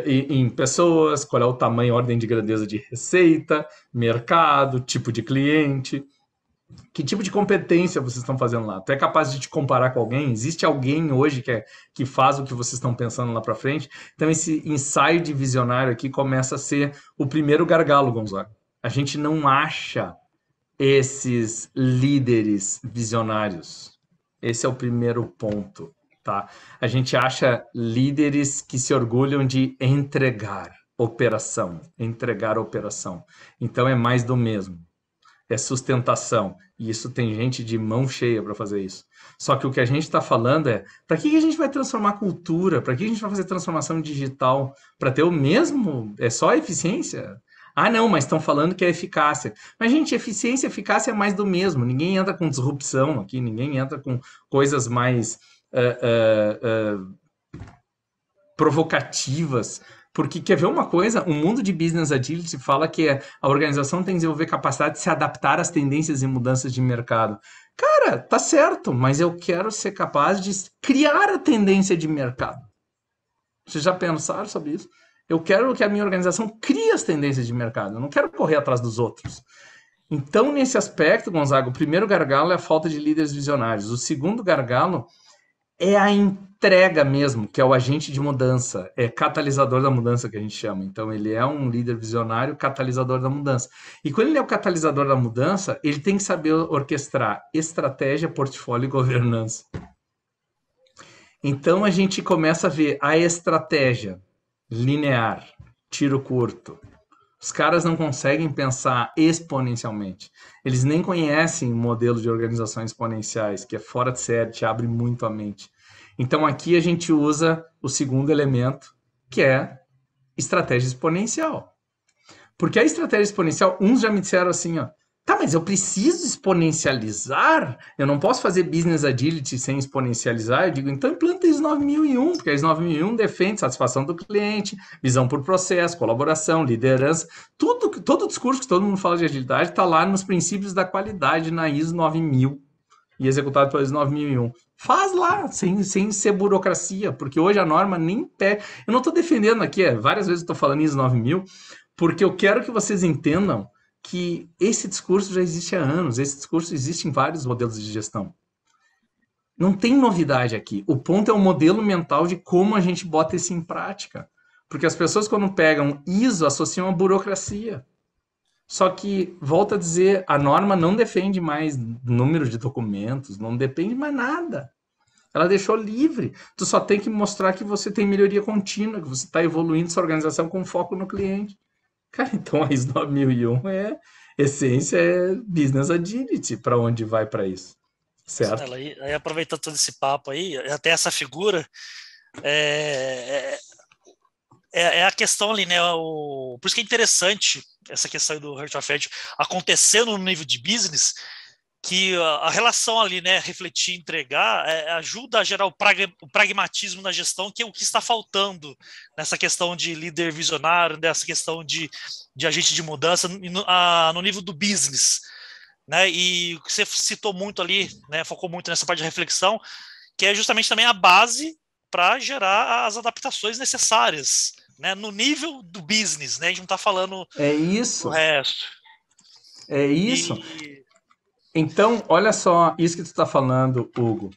em pessoas, qual é o tamanho, ordem de grandeza de receita, mercado, tipo de cliente, que tipo de competência vocês estão fazendo lá. Tu é capaz de te comparar com alguém? Existe alguém hoje que faz o que vocês estão pensando lá para frente? Então esse ensaio de visionário aqui começa a ser o primeiro gargalo, Gonzaga. A gente não acha esses líderes visionários. Esse é o primeiro ponto, tá? A gente acha líderes que se orgulham de entregar operação. Então é mais do mesmo. É sustentação. E isso tem gente de mão cheia para fazer isso. Só que o que a gente está falando é, para que a gente vai transformar cultura? Para que a gente vai fazer transformação digital? Para ter o mesmo? É só eficiência? Ah, não, mas estão falando que é eficácia. Mas, gente, eficiência e eficácia é mais do mesmo. Ninguém entra com disrupção aqui, ninguém entra com coisas mais provocativas. Porque, quer ver uma coisa? O mundo de Business Agility fala que a organização tem que desenvolver capacidade de se adaptar às tendências e mudanças de mercado. Cara, tá certo, mas eu quero ser capaz de criar a tendência de mercado. Vocês já pensaram sobre isso? Eu quero que a minha organização crie as tendências de mercado. Eu não quero correr atrás dos outros. Então, nesse aspecto, Gonzaga, o primeiro gargalo é a falta de líderes visionários. O segundo gargalo é a entrega mesmo, que é o agente de mudança. É catalisador da mudança que a gente chama. Então, ele é um líder visionário, catalisador da mudança. E quando ele é o catalisador da mudança, ele tem que saber orquestrar estratégia, portfólio e governança. Então, a gente começa a ver a estratégia linear, tiro curto. Os caras não conseguem pensar exponencialmente. Eles nem conhecem o modelo de organização exponenciais, que é fora de série, te abre muito a mente. Então aqui a gente usa o segundo elemento, que é estratégia exponencial. Porque a estratégia exponencial, uns já me disseram assim, ó, tá, mas eu preciso exponencializar? Eu não posso fazer Business Agility sem exponencializar? Eu digo, então implanta a ISO 9001, porque a ISO 9001 defende satisfação do cliente, visão por processo, colaboração, liderança, todo o discurso que todo mundo fala de agilidade está lá nos princípios da qualidade na ISO 9000 e executado pela ISO 9001. Faz lá, sem ser burocracia, porque hoje a norma nem pede. Eu não estou defendendo aqui, várias vezes eu estou falando ISO 9000, porque eu quero que vocês entendam que esse discurso já existe há anos, esse discurso existe em vários modelos de gestão. Não tem novidade aqui. O ponto é o modelo mental de como a gente bota isso em prática. Porque as pessoas, quando pegam ISO, associam a burocracia. Só que, volto a dizer, a norma não defende mais número de documentos, não depende mais nada. Ela deixou livre. Tu só tem que mostrar que você tem melhoria contínua, que você está evoluindo sua organização com foco no cliente. Cara, então a ISO 9001 essência é Business Agility, para onde vai para isso, certo? Aí, aproveitando todo esse papo aí, até essa figura, é a questão ali, né? Por isso que é interessante essa questão do Heart of Edge acontecendo no nível de business, que a relação ali, né, refletir, entregar, ajuda a gerar o pragmatismo na gestão, que é o que está faltando nessa questão de líder visionário, nessa questão de agente de mudança no nível do business, né? E você citou muito ali, né, focou muito nessa parte de reflexão, que é justamente também a base para gerar as adaptações necessárias, né, no nível do business, né? A gente não está falando do resto. É isso. Então, olha só, isso que tu está falando, Hugo.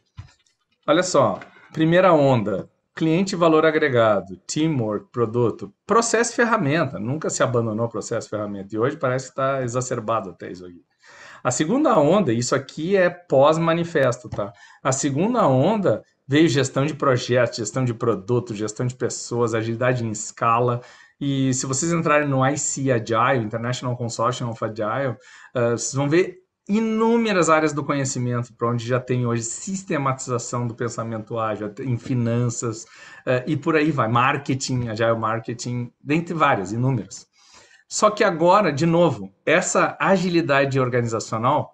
Olha só, primeira onda, cliente valor agregado, teamwork, produto, processo e ferramenta. Nunca se abandonou o processo e ferramenta. E hoje parece que está exacerbado até isso aqui. A segunda onda, isso aqui é pós-manifesto, tá? A segunda onda veio gestão de projetos, gestão de produto, gestão de pessoas, agilidade em escala. E se vocês entrarem no IC Agile, International Consortium of Agile, vocês vão ver inúmeras áreas do conhecimento para onde já tem hoje sistematização do pensamento ágil, em finanças, e por aí vai, marketing, agile marketing, dentre várias, inúmeras. Só que agora, de novo, essa agilidade organizacional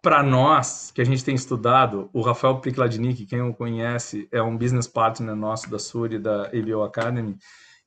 para nós, que a gente tem estudado, o Rafael Prikladnik, quem o conhece, é um business partner nosso da Suri, da ABO Academy,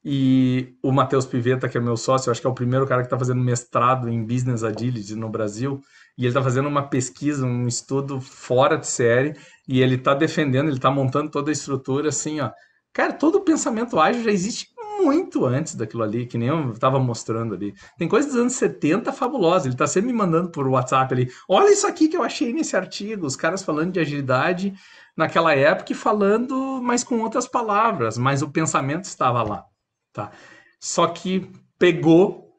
e o Matheus Pivetta, que é meu sócio, eu acho que é o primeiro cara que está fazendo mestrado em Business Agility no Brasil, e ele está fazendo uma pesquisa, um estudo fora de série, e ele está defendendo, ele está montando toda a estrutura assim, ó. Cara, todo o pensamento ágil já existe muito antes daquilo ali, que nem eu estava mostrando ali. Tem coisa dos anos 70 fabulosa. Ele está sempre me mandando por WhatsApp ali. Olha isso aqui que eu achei nesse artigo. Os caras falando de agilidade naquela época e falando, mas com outras palavras. Mas o pensamento estava lá. Tá? Só que pegou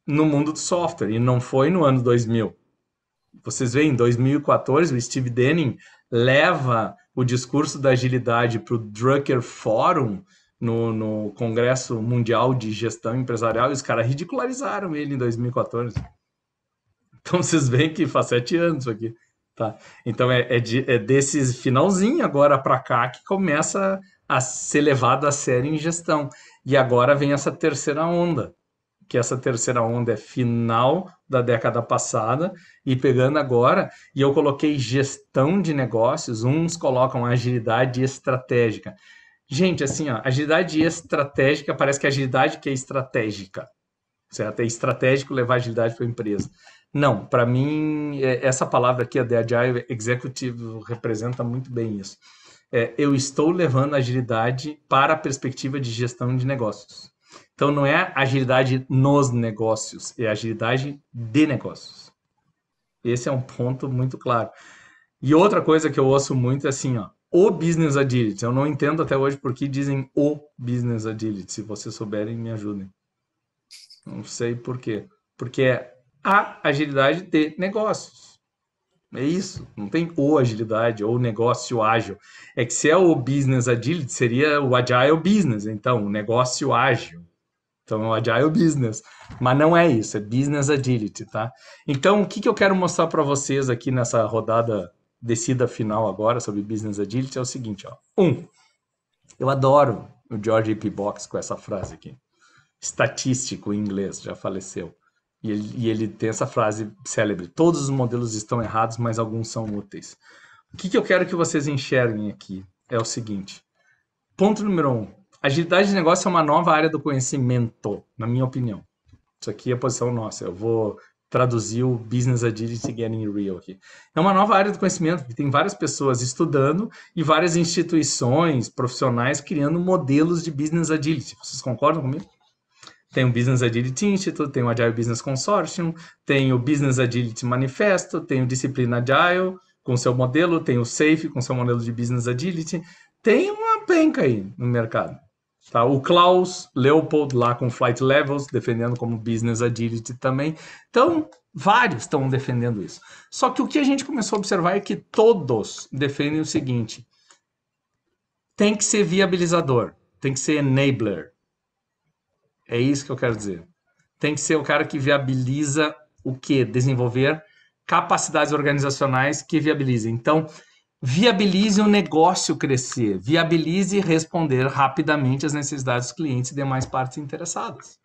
no mundo do software e não foi no ano 2000. Vocês veem, em 2014, o Steve Denning leva o discurso da agilidade para o Drucker Forum, no Congresso Mundial de Gestão Empresarial, e os caras ridicularizaram ele em 2014. Então, vocês veem que faz 7 anos isso aqui. Tá? Então, é desse finalzinho agora para cá que começa a ser levado a sério em gestão. E agora vem essa terceira onda, que essa terceira onda é final da década passada e pegando agora, e eu coloquei gestão de negócios, uns colocam agilidade estratégica. Gente, assim, ó, agilidade estratégica parece que é agilidade que é estratégica, certo? É estratégico levar agilidade para a empresa. Não, para mim, essa palavra aqui, a The Agile Executive, representa muito bem isso. Eu estou levando agilidade para a perspectiva de gestão de negócios. Então, não é agilidade nos negócios, é agilidade de negócios. Esse é um ponto muito claro. E outra coisa que eu ouço muito é assim, ó, o Business Agility. Eu não entendo até hoje por que dizem o Business Agility. Se vocês souberem, me ajudem. Não sei por quê. Porque é a agilidade de negócios. É isso. Não tem o agilidade ou negócio ágil. É que se é o Business Agility, seria o Agile Business. Então, o negócio ágil. Então, é o Agile Business. Mas não é isso. É Business Agility, tá? Então, o que eu quero mostrar para vocês aqui nessa rodada descida final agora sobre Business Agility é o seguinte, ó. Eu adoro o George A.P. Box com essa frase aqui. Estatístico em inglês, já faleceu. E ele tem essa frase célebre. Todos os modelos estão errados, mas alguns são úteis. O que eu quero que vocês enxerguem aqui é o seguinte. Ponto número 1. Agilidade de negócio é uma nova área do conhecimento, na minha opinião. Isso aqui é a posição nossa. Eu vou traduzir o Business Agility Getting Real aqui. É uma nova área do conhecimento, porque tem várias pessoas estudando e várias instituições profissionais criando modelos de Business Agility. Vocês concordam comigo? Tem o Business Agility Institute, tem o Agile Business Consortium, tem o Business Agility Manifesto, tem o Disciplina Agile com seu modelo, tem o SAFe com seu modelo de Business Agility. Tem uma penca aí no mercado. Tá? O Klaus Leopold lá com Flight Levels, defendendo como Business Agility também. Então, vários estão defendendo isso. Só que o que a gente começou a observar é que todos defendem o seguinte. Tem que ser viabilizador. Tem que ser enabler. É isso que eu quero dizer. Tem que ser o cara que viabiliza o quê? Desenvolver capacidades organizacionais que viabilizem. Então, viabilize o negócio crescer, viabilize responder rapidamente às necessidades dos clientes e demais partes interessadas.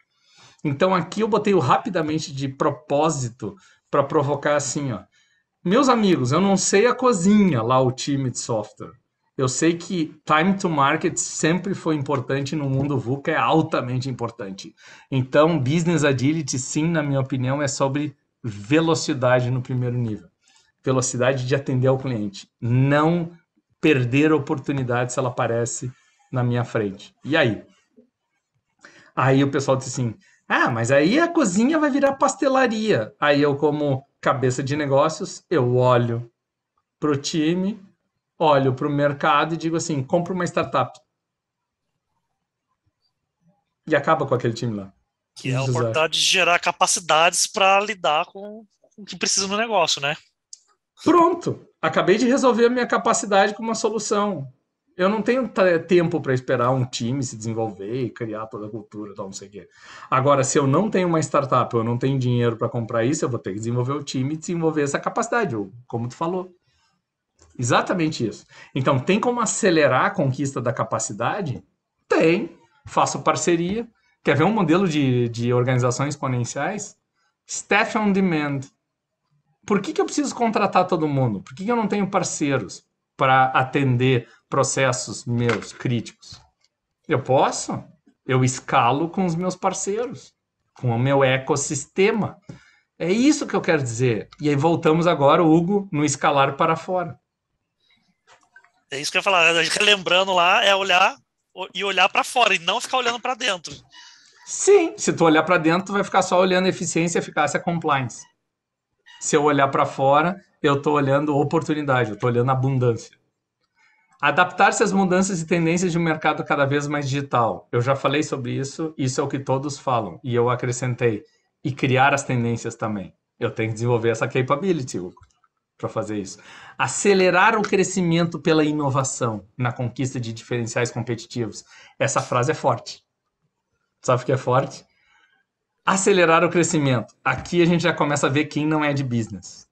Então, aqui eu botei o rapidamente de propósito para provocar assim, ó. Meus amigos, eu não sei a cozinha lá, o time de software. Eu sei que time to market sempre foi importante no mundo VUCA, é altamente importante. Então, Business Agility, sim, na minha opinião, é sobre velocidade no primeiro nível. Velocidade de atender ao cliente. Não perder a oportunidade se ela aparece na minha frente. E aí? Aí o pessoal disse assim, mas aí a cozinha vai virar pastelaria. Aí eu, como cabeça de negócios, eu olho para o time, olho para o mercado e digo assim, compra uma startup. E acaba com aquele time lá. Que é a oportunidade de gerar capacidades para lidar com o que precisa no negócio, né? Pronto, acabei de resolver a minha capacidade com uma solução. Eu não tenho tempo para esperar um time se desenvolver e criar toda a cultura, tal, não sei o quê. Agora, se eu não tenho uma startup, eu não tenho dinheiro para comprar isso, eu vou ter que desenvolver o time e desenvolver essa capacidade, como tu falou. Exatamente isso. Então, tem como acelerar a conquista da capacidade? Tem. Faço parceria. Quer ver um modelo de organizações exponenciais? Staff on Demand. Por que eu preciso contratar todo mundo? Por que eu não tenho parceiros para atender processos meus críticos? Eu posso. Eu escalo com os meus parceiros, com o meu ecossistema. É isso que eu quero dizer. E aí voltamos agora, Hugo, no escalar para fora. É isso que eu ia falar. Relembrando lá, é olhar para fora e não ficar olhando para dentro. Sim, se tu olhar para dentro, tu vai ficar só olhando eficiência, eficácia, compliance. Se eu olhar para fora, eu estou olhando oportunidade, eu estou olhando abundância. Adaptar-se às mudanças e tendências de um mercado cada vez mais digital. Eu já falei sobre isso, isso é o que todos falam. E eu acrescentei. E criar as tendências também. Eu tenho que desenvolver essa capability, Hugo, para fazer isso. Acelerar o crescimento pela inovação na conquista de diferenciais competitivos. Essa frase é forte. Sabe o que é forte? Acelerar o crescimento. Aqui a gente já começa a ver quem não é de business.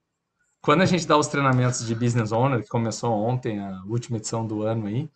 Quando a gente dá os treinamentos de Business Owner, que começou ontem, a última edição do ano aí,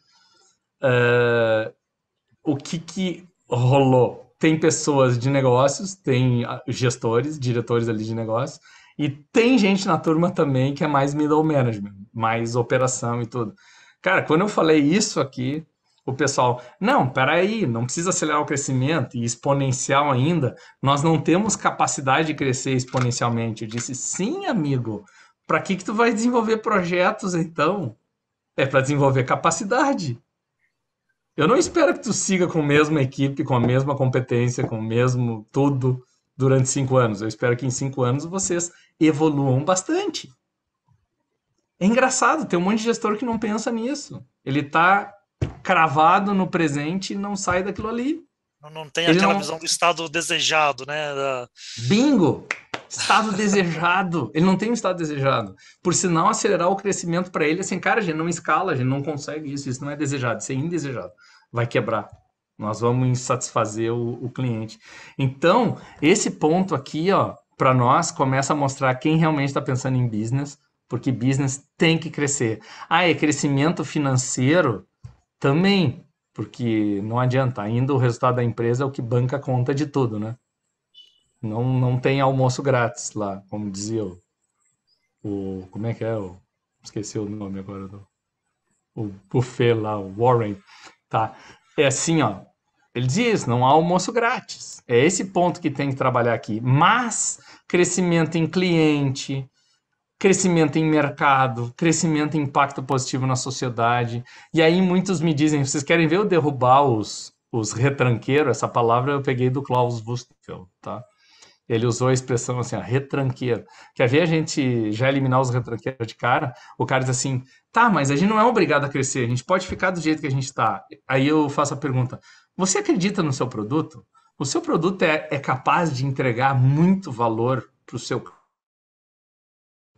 o que rolou? Tem pessoas de negócios, tem gestores, diretores ali de negócios, e tem gente na turma também que é mais middle management, mais operação e tudo. Cara, quando eu falei isso aqui, o pessoal, não, peraí, não precisa acelerar o crescimento e exponencial ainda, nós não temos capacidade de crescer exponencialmente. Eu disse, sim, amigo, para que tu vai desenvolver projetos então? É para desenvolver capacidade. Eu não espero que tu siga com a mesma equipe, com a mesma competência, com o mesmo tudo durante 5 anos. Eu espero que em 5 anos vocês evoluam bastante. É engraçado, tem um monte de gestor que não pensa nisso. Ele tá cravado no presente e não sai daquilo ali. Não tem aquela visão do estado desejado, né? Bingo! Estado desejado. Ele não tem um estado desejado. Por sinal, acelerar o crescimento para ele, assim, cara, a gente não escala, a gente não consegue isso não é desejado, isso é indesejado. Vai quebrar. Nós vamos insatisfazer o cliente. Então, esse ponto aqui, ó, para nós, começa a mostrar quem realmente está pensando em business, porque business tem que crescer. É crescimento financeiro também, porque não adianta, ainda o resultado da empresa é o que banca a conta de tudo, né? Não tem almoço grátis lá, como dizia como é que é? Esqueci o nome agora o buffet lá, o Warren, tá? É assim, ó, ele diz, não há almoço grátis. É esse ponto que tem que trabalhar aqui. Mas crescimento em cliente, crescimento em mercado, crescimento em impacto positivo na sociedade. E aí muitos me dizem, vocês querem ver eu derrubar os retranqueiros? Essa palavra eu peguei do Klaus Wustphel, tá? Ele usou a expressão assim, ó, retranqueiro. Quer ver a gente já eliminar os retranqueiros de cara? O cara diz assim, tá, mas a gente não é obrigado a crescer, a gente pode ficar do jeito que a gente está. Aí eu faço a pergunta, você acredita no seu produto? O seu produto é capaz de entregar muito valor para o seu...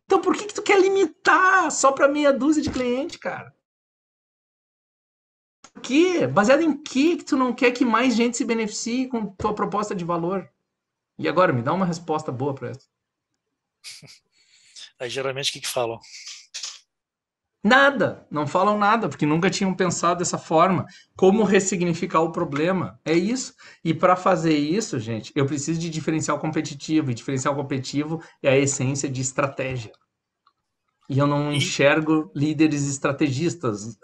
Então por que tu quer limitar só para meia dúzia de cliente, cara? Por quê? Baseado em que tu não quer que mais gente se beneficie com tua proposta de valor? E agora, me dá uma resposta boa para essa. Aí, geralmente, o que falam? Nada. Não falam nada, porque nunca tinham pensado dessa forma. Como ressignificar o problema? É isso. E para fazer isso, gente, eu preciso de diferencial competitivo. E diferencial competitivo é a essência de estratégia. E eu não enxergo líderes estrategistas,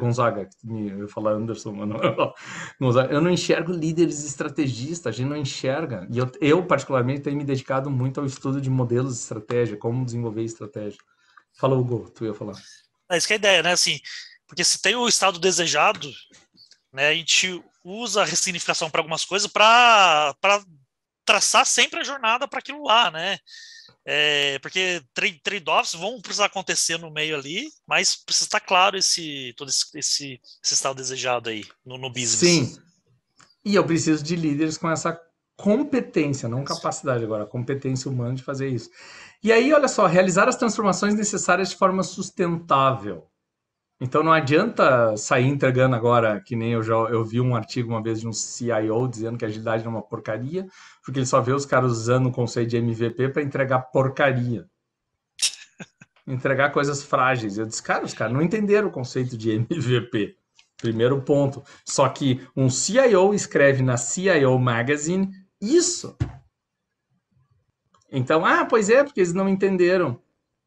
Gonzaga, eu ia falar Anderson, mas não, Gonzaga, eu não enxergo líderes estrategistas, a gente não enxerga. E eu particularmente, tenho me dedicado muito ao estudo de modelos de estratégia, como desenvolver estratégia. Fala, Hugo, tu ia falar. Isso que é a ideia, né? Assim, porque se tem o estado desejado, né, a gente usa a ressignificação para algumas coisas para traçar sempre a jornada para aquilo lá, né? Porque trade-offs vão precisar acontecer no meio ali, mas precisa estar claro todo esse estado desejado aí no business. Sim, e eu preciso de líderes com essa competência, não capacidade agora, competência humana de fazer isso. E aí, olha só, realizar as transformações necessárias de forma sustentável. Então não adianta sair entregando agora, que nem eu vi um artigo uma vez de um CIO dizendo que a agilidade é uma porcaria, porque ele só vê os caras usando o conceito de MVP para entregar porcaria. Entregar coisas frágeis. Eu disse, cara, os caras não entenderam o conceito de MVP. Primeiro ponto. Só que um CIO escreve na CIO Magazine isso. Então, pois é, porque eles não entenderam.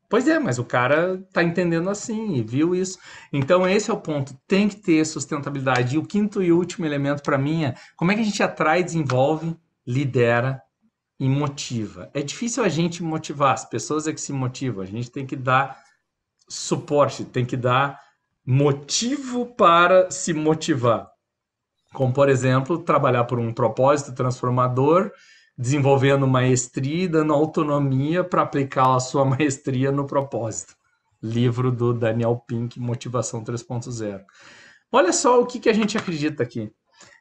Pois é, mas o cara está entendendo assim e viu isso. Então, esse é o ponto. Tem que ter sustentabilidade. E o quinto e último elemento para mim é como é que a gente atrai, desenvolve, lidera e motiva. É difícil a gente motivar, as pessoas é que se motivam. A gente tem que dar suporte, tem que dar motivo para se motivar. Como, por exemplo, trabalhar por um propósito transformador, desenvolvendo maestria e dando autonomia para aplicar a sua maestria no propósito. Livro do Daniel Pink, Motivação 3.0. Olha só o que a gente acredita aqui.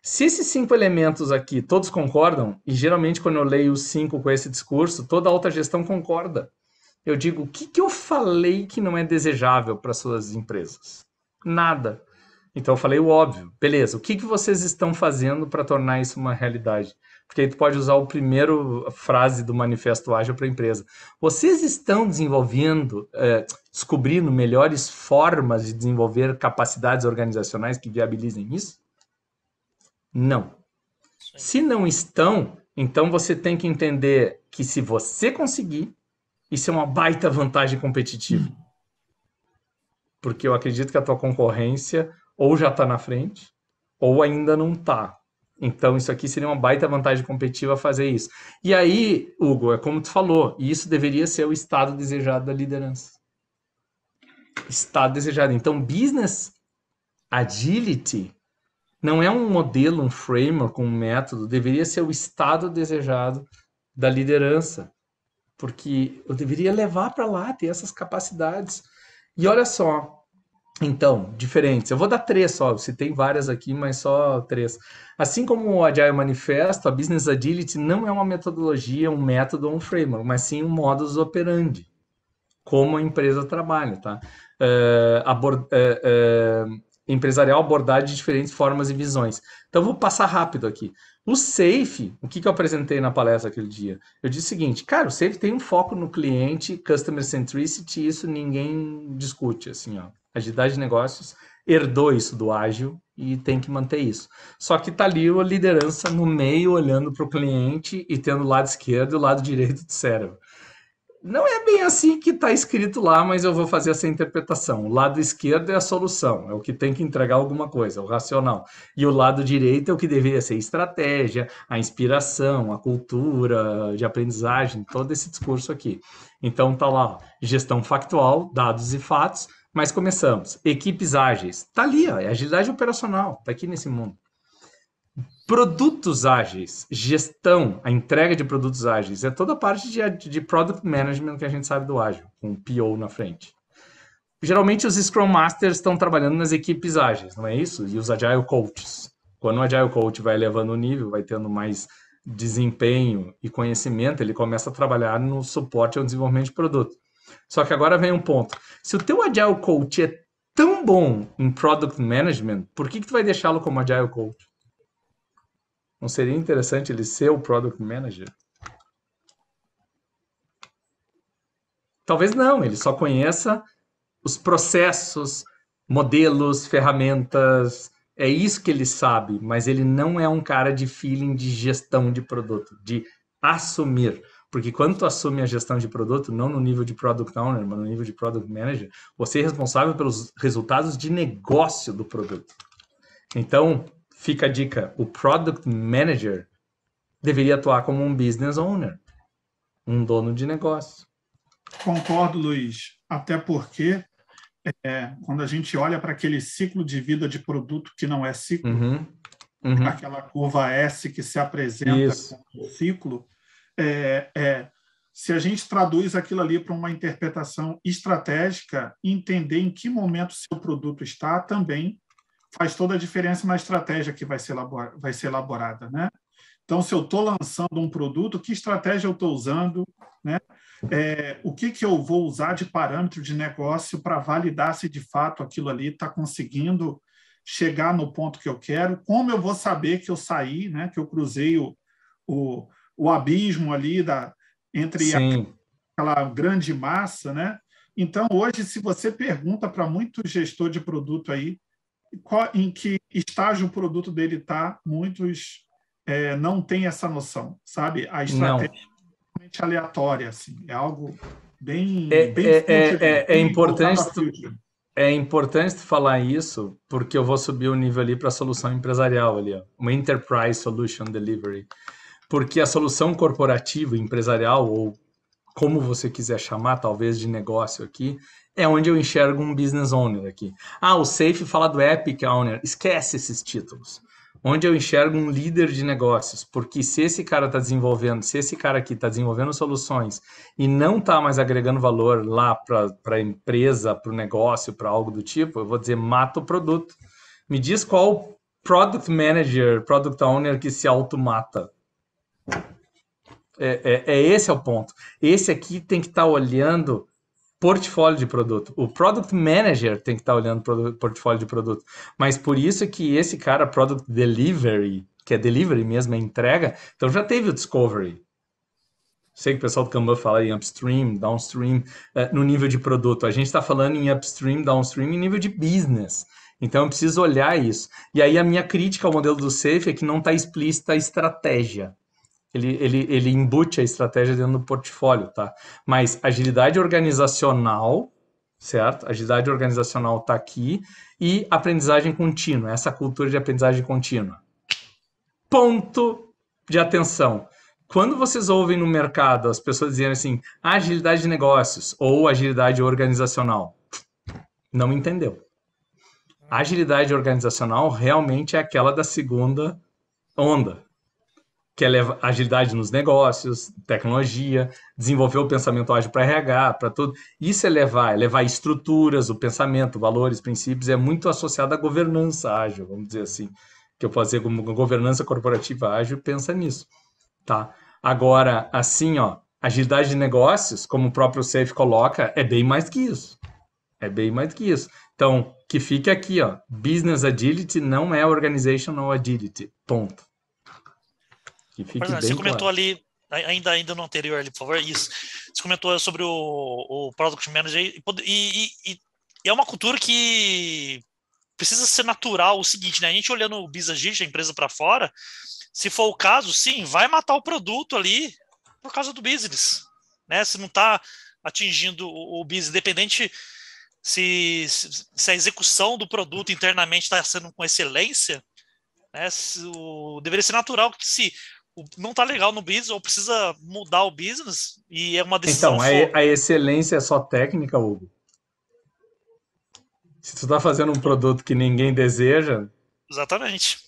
Se esses 5 elementos aqui todos concordam, e geralmente quando eu leio os 5 com esse discurso, toda a alta gestão concorda. Eu digo, o que eu falei que não é desejável para suas empresas? Nada. Então eu falei o óbvio. Beleza, o que vocês estão fazendo para tornar isso uma realidade? Porque aí tu pode usar a primeira frase do Manifesto Ágil para a empresa. Vocês estão desenvolvendo, descobrindo melhores formas de desenvolver capacidades organizacionais que viabilizem isso? Não. Se não estão, então você tem que entender que se você conseguir, isso é uma baita vantagem competitiva. Porque eu acredito que a tua concorrência ou já está na frente, ou ainda não está. Então, isso aqui seria uma baita vantagem competitiva fazer isso. E aí, Hugo, é como tu falou, isso deveria ser o estado desejado da liderança. Estado desejado. Então, Business Agility não é um modelo, um framework, um método, deveria ser o estado desejado da liderança. Porque eu deveria levar para lá, ter essas capacidades. E olha só, então, diferentes. Eu vou dar 3 só, você tem várias aqui, mas só 3. Assim como o Agile Manifesto, a Business Agility não é uma metodologia, um método ou um framework, mas sim um modus operandi, como a empresa trabalha, tá? Empresarial abordar de diferentes formas e visões. Então, vou passar rápido aqui. O SAFe, o que eu apresentei na palestra aquele dia? Eu disse o seguinte, cara, o SAFe tem um foco no cliente, Customer Centricity, isso ninguém discute, assim, ó. Agilidade de negócios herdou isso do ágil e tem que manter isso. Só que tá ali a liderança no meio, olhando para o cliente e tendo o lado esquerdo e o lado direito do cérebro. Não é bem assim que está escrito lá, mas eu vou fazer essa interpretação. O lado esquerdo é a solução, é o que tem que entregar alguma coisa, o racional. E o lado direito é o que deveria ser a estratégia, a inspiração, a cultura de aprendizagem, todo esse discurso aqui. Então tá lá, gestão factual, dados e fatos, mas começamos. Equipes ágeis, tá ali, ó, é agilidade operacional, tá aqui nesse mundo. Produtos ágeis, gestão, a entrega de produtos ágeis, é toda a parte de product management que a gente sabe do ágil, com o PO na frente. Geralmente os Scrum Masters estão trabalhando nas equipes ágeis, não é isso? E os Agile Coaches. Quando o Agile Coach vai elevando o nível, vai tendo mais desempenho e conhecimento, ele começa a trabalhar no suporte ao desenvolvimento de produto. Só que agora vem um ponto. Se o teu Agile Coach é tão bom em Product Management, por que tu vai deixá-lo como Agile Coach? Não seria interessante ele ser o Product Manager? Talvez não, ele só conheça os processos, modelos, ferramentas, é isso que ele sabe, mas ele não é um cara de feeling de gestão de produto, de assumir. Porque quando tu assume a gestão de produto, não no nível de Product Owner, mas no nível de Product Manager, você é responsável pelos resultados de negócio do produto. Então, fica a dica, o Product Manager deveria atuar como um Business Owner, um dono de negócio. Concordo, Luiz, até porque quando a gente olha para aquele ciclo de vida de produto que não é ciclo, aquela curva S que se apresenta como ciclo, se a gente traduz aquilo ali para uma interpretação estratégica, entender em que momento o seu produto está também faz toda a diferença na estratégia que vai ser elaborada, né? Então, se eu estou lançando um produto, que estratégia eu estou usando, né? O que eu vou usar de parâmetro de negócio para validar se de fato aquilo ali está conseguindo chegar no ponto que eu quero, como eu vou saber que eu saí, né? Que eu cruzei o abismo ali entre aquela grande massa, né? Então, hoje, se você pergunta para muito gestor de produto aí, em que estágio o produto dele está, muitos não têm essa noção, sabe? A estratégia totalmente aleatória, assim. É algo bem importante. É importante falar isso, porque eu vou subir o nível ali para a solução empresarial ali, ó, uma Enterprise Solution Delivery. Porque a solução corporativa, empresarial, ou como você quiser chamar, talvez de negócio aqui, é onde eu enxergo um business owner aqui. O Safe fala do Epic Owner, esquece esses títulos. Onde eu enxergo um líder de negócios, porque se esse cara está desenvolvendo, se esse cara aqui está desenvolvendo soluções e não está mais agregando valor lá para a empresa, para o negócio, para algo do tipo, eu vou dizer, mata o produto. Me diz qual Product Manager, Product Owner que se automata. Esse é o ponto. Esse aqui tem que estar olhando portfólio de produto. O Product Manager tem que estar olhando portfólio de produto. Mas por isso que esse cara, Product Delivery, que é delivery mesmo, é entrega, então já teve o Discovery. Sei que o pessoal do Kanban fala em upstream, downstream, no nível de produto. A gente está falando em upstream, downstream, em nível de business. Então eu preciso olhar isso. E aí a minha crítica ao modelo do Safe é que não está explícita a estratégia. Ele embute a estratégia dentro do portfólio, tá? Mas agilidade organizacional, certo? Agilidade organizacional está aqui e aprendizagem contínua, essa cultura de aprendizagem contínua. Ponto de atenção. Quando vocês ouvem no mercado as pessoas dizendo assim, agilidade de negócios ou agilidade organizacional, não entendeu. A agilidade organizacional realmente é aquela da segunda onda, que é agilidade nos negócios, tecnologia, desenvolver o pensamento ágil para RH, para tudo. Isso é levar estruturas, o pensamento, valores, princípios, é muito associado à governança ágil, vamos dizer assim, que eu fazer como governança corporativa ágil, pensa nisso, tá? Agora, assim, ó, agilidade de negócios, como o próprio Safe coloca, é bem mais que isso. É bem mais que isso. Então, que fique aqui, ó, Business Agility não é Organizational Agility, ponto. Você comentou claro. Ali, ainda no anterior ali, por favor, isso. Você comentou sobre o Product Manager e é uma cultura que precisa ser natural. O seguinte, né? A gente olhando o Business Agility, a empresa para fora, se for o caso, sim, vai matar o produto ali por causa do business, né? Se não está atingindo o business, independente se a execução do produto internamente está sendo com excelência, né? Deveria ser natural que se não está legal no business ou precisa mudar o business e é uma decisão. Então, a excelência é só técnica, Hugo? Se tu está fazendo um produto que ninguém deseja... Exatamente.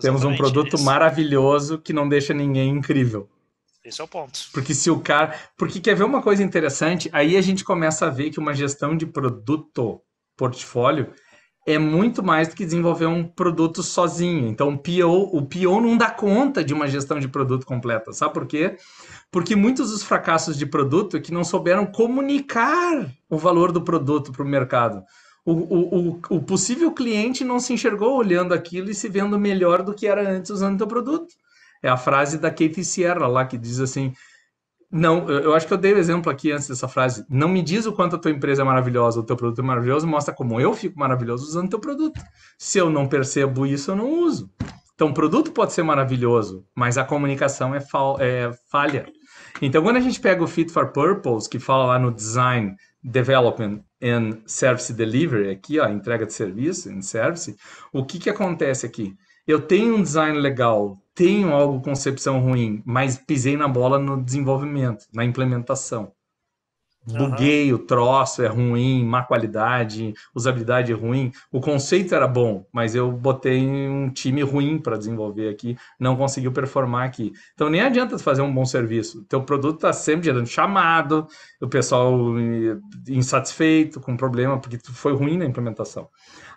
Temos um produto maravilhoso que não deixa ninguém incrível. Esse é o ponto. Porque se o cara... Porque quer ver uma coisa interessante? Aí a gente começa a ver que uma gestão de produto, portfólio, é muito mais do que desenvolver um produto sozinho. Então, o PO não dá conta de uma gestão de produto completa. Sabe por quê? Porque muitos dos fracassos de produto é que não souberam comunicar o valor do produto para o mercado. O possível cliente não se enxergou olhando aquilo e se vendo melhor do que era antes usando o teu produto. É a frase da Katie Sierra lá, que diz assim... Não, eu acho que eu dei o exemplo aqui antes dessa frase. Não me diz o quanto a tua empresa é maravilhosa, o teu produto é maravilhoso, mostra como eu fico maravilhoso usando o teu produto. Se eu não percebo isso, eu não uso. Então, o produto pode ser maravilhoso, mas a comunicação é falha. Então, quando a gente pega o Fit for Purpose, que fala lá no Design, Development and Service Delivery, aqui, ó, entrega de serviço, em service, o que acontece aqui? Eu tenho um design legal, tenho algo concepção ruim, mas pisei na bola no desenvolvimento, na implementação. Buguei, o troço é ruim, má qualidade, usabilidade é ruim. O conceito era bom, mas eu botei um time ruim para desenvolver aqui, não conseguiu performar aqui. Então nem adianta fazer um bom serviço. Teu produto está sempre gerando chamado, o pessoal insatisfeito, com problema, porque foi ruim na implementação.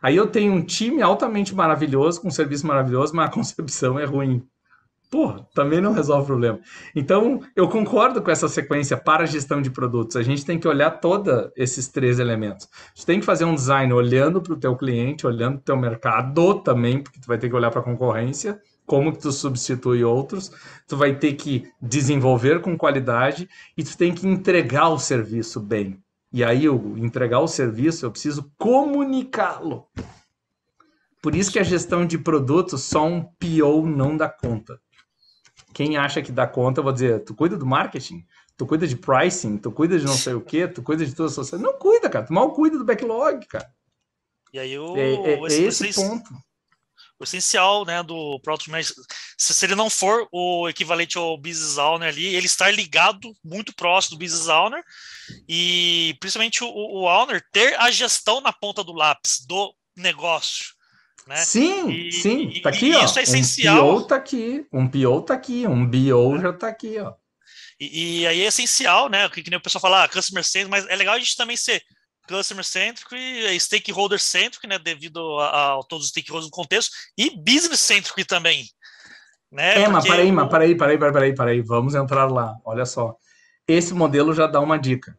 Aí eu tenho um time altamente maravilhoso, com um serviço maravilhoso, mas a concepção é ruim. Porra, também não resolve o problema. Então, eu concordo com essa sequência para a gestão de produtos. A gente tem que olhar todos esses três elementos. A gente tem que fazer um design olhando para o teu cliente, olhando para o teu mercado também, porque tu vai ter que olhar para a concorrência, como que tu substitui outros, tu vai ter que desenvolver com qualidade e tu tem que entregar o serviço bem. E aí, Hugo, entregar o serviço, eu preciso comunicá-lo. Por isso que a gestão de produtos, só um PO não dá conta. Quem acha que dá conta, eu vou dizer, tu cuida do marketing, tu cuida de pricing, tu cuida de não sei o quê, tu cuida de toda a sociedade. Não cuida, cara. Tu mal cuida do backlog, cara. E aí É esse ponto. O essencial, né, do Product Manager, se ele não for o equivalente ao Business Owner ali, ele estar ligado muito próximo do Business Owner e principalmente o Owner ter a gestão na ponta do lápis do negócio. Né? Sim, tá aqui, ó. Isso é essencial. Um PO tá aqui, um BO já tá aqui, ó. E aí é essencial, né? Que nem o pessoal fala, customer centric, mas é legal a gente também ser customer centric e stakeholder centric, né? Devido a todos os stakeholders no contexto, e business centric também. Né? Mas peraí, vamos entrar lá. Olha só. Esse modelo já dá uma dica.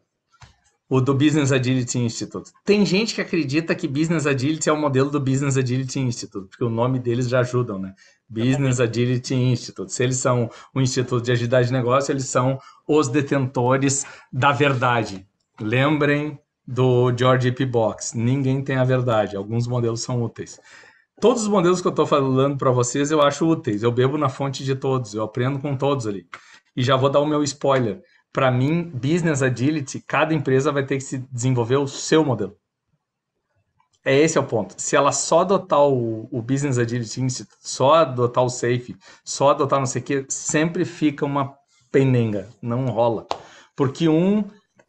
O do Business Agility Institute. Tem gente que acredita que Business Agility é o modelo do Business Agility Institute, porque o nome deles já ajudam, né? Business Agility Institute. Se eles são o Instituto de Agilidade de Negócio, eles são os detentores da verdade. Lembrem do George P. Box. Ninguém tem a verdade. Alguns modelos são úteis. Todos os modelos que eu estou falando para vocês eu acho úteis. Eu bebo na fonte de todos. Eu aprendo com todos ali. E já vou dar o meu spoiler. Para mim, Business Agility, cada empresa vai ter que se desenvolver o seu modelo. Esse é o ponto. Se ela só adotar o Business Agility Institute, só adotar o SAFe, só adotar não sei o que, sempre fica uma penenga. Não rola. Porque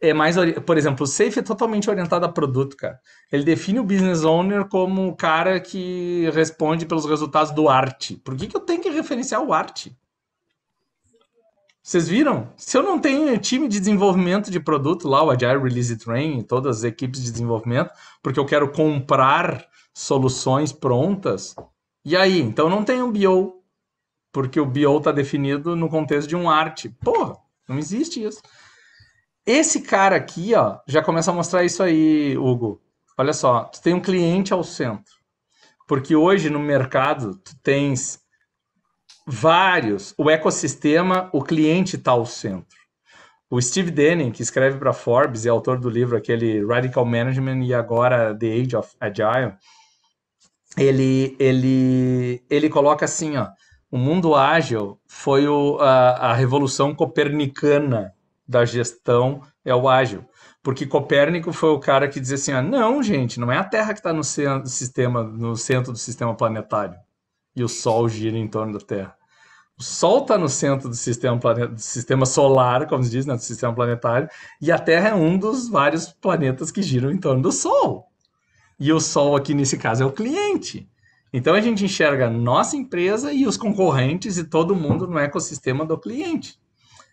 é mais... Por exemplo, o SAFe é totalmente orientado a produto, cara. Ele define o Business Owner como o cara que responde pelos resultados do ART. Por que eu tenho que referenciar o ART? Vocês viram? Se eu não tenho time de desenvolvimento de produto lá, o Agile Release Train, todas as equipes de desenvolvimento, porque eu quero comprar soluções prontas, e aí? Então eu não tenho um BO, porque o BO está definido no contexto de um ART. Porra, não existe isso. Esse cara aqui, ó, já começa a mostrar isso aí, Hugo. Olha só, tu tem um cliente ao centro. Porque hoje no mercado tu tens vários, o ecossistema, o cliente está ao centro. O Steve Denning, que escreve para Forbes e é autor do livro aquele Radical Management e agora The Age of Agile, ele coloca assim, ó, o mundo ágil foi a revolução copernicana da gestão, é o ágil. Porque Copérnico foi o cara que dizia assim, ó, não, gente, não é a Terra que está no centro do sistema planetário e o Sol gira em torno da Terra. O Sol está no centro do sistema solar, como se diz, né, do sistema planetário, e a Terra é um dos vários planetas que giram em torno do Sol. E o Sol aqui, nesse caso, é o cliente. Então, a gente enxerga a nossa empresa e os concorrentes e todo mundo no ecossistema do cliente.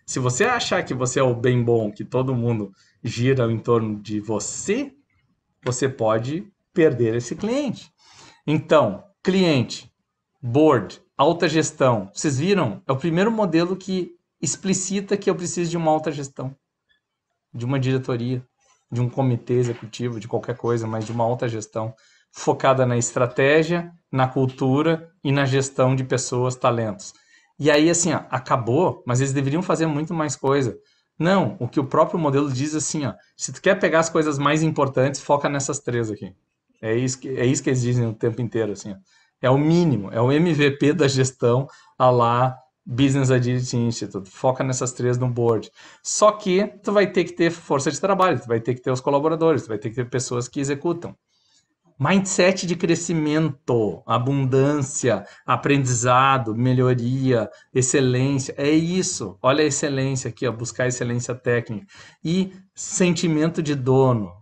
Se você achar que você é o bem bom, que todo mundo gira em torno de você, você pode perder esse cliente. Então, cliente, board, alta gestão. Vocês viram? É o primeiro modelo que explicita que eu preciso de uma alta gestão, de uma diretoria, de um comitê executivo, de qualquer coisa, mas de uma alta gestão focada na estratégia, na cultura e na gestão de pessoas, talentos. E aí, assim, ó, acabou, mas eles deveriam fazer muito mais coisa. Não, o que o próprio modelo diz assim, ó, se tu quer pegar as coisas mais importantes, foca nessas três aqui. É isso que eles dizem o tempo inteiro, assim, ó. É o mínimo, é o MVP da gestão a lá Business Agility Institute. Foca nessas três no board. Só que tu vai ter que ter força de trabalho, tu vai ter que ter os colaboradores, tu vai ter que ter pessoas que executam. Mindset de crescimento, abundância, aprendizado, melhoria, excelência. É isso. Olha a excelência aqui, ó, buscar excelência técnica. E sentimento de dono,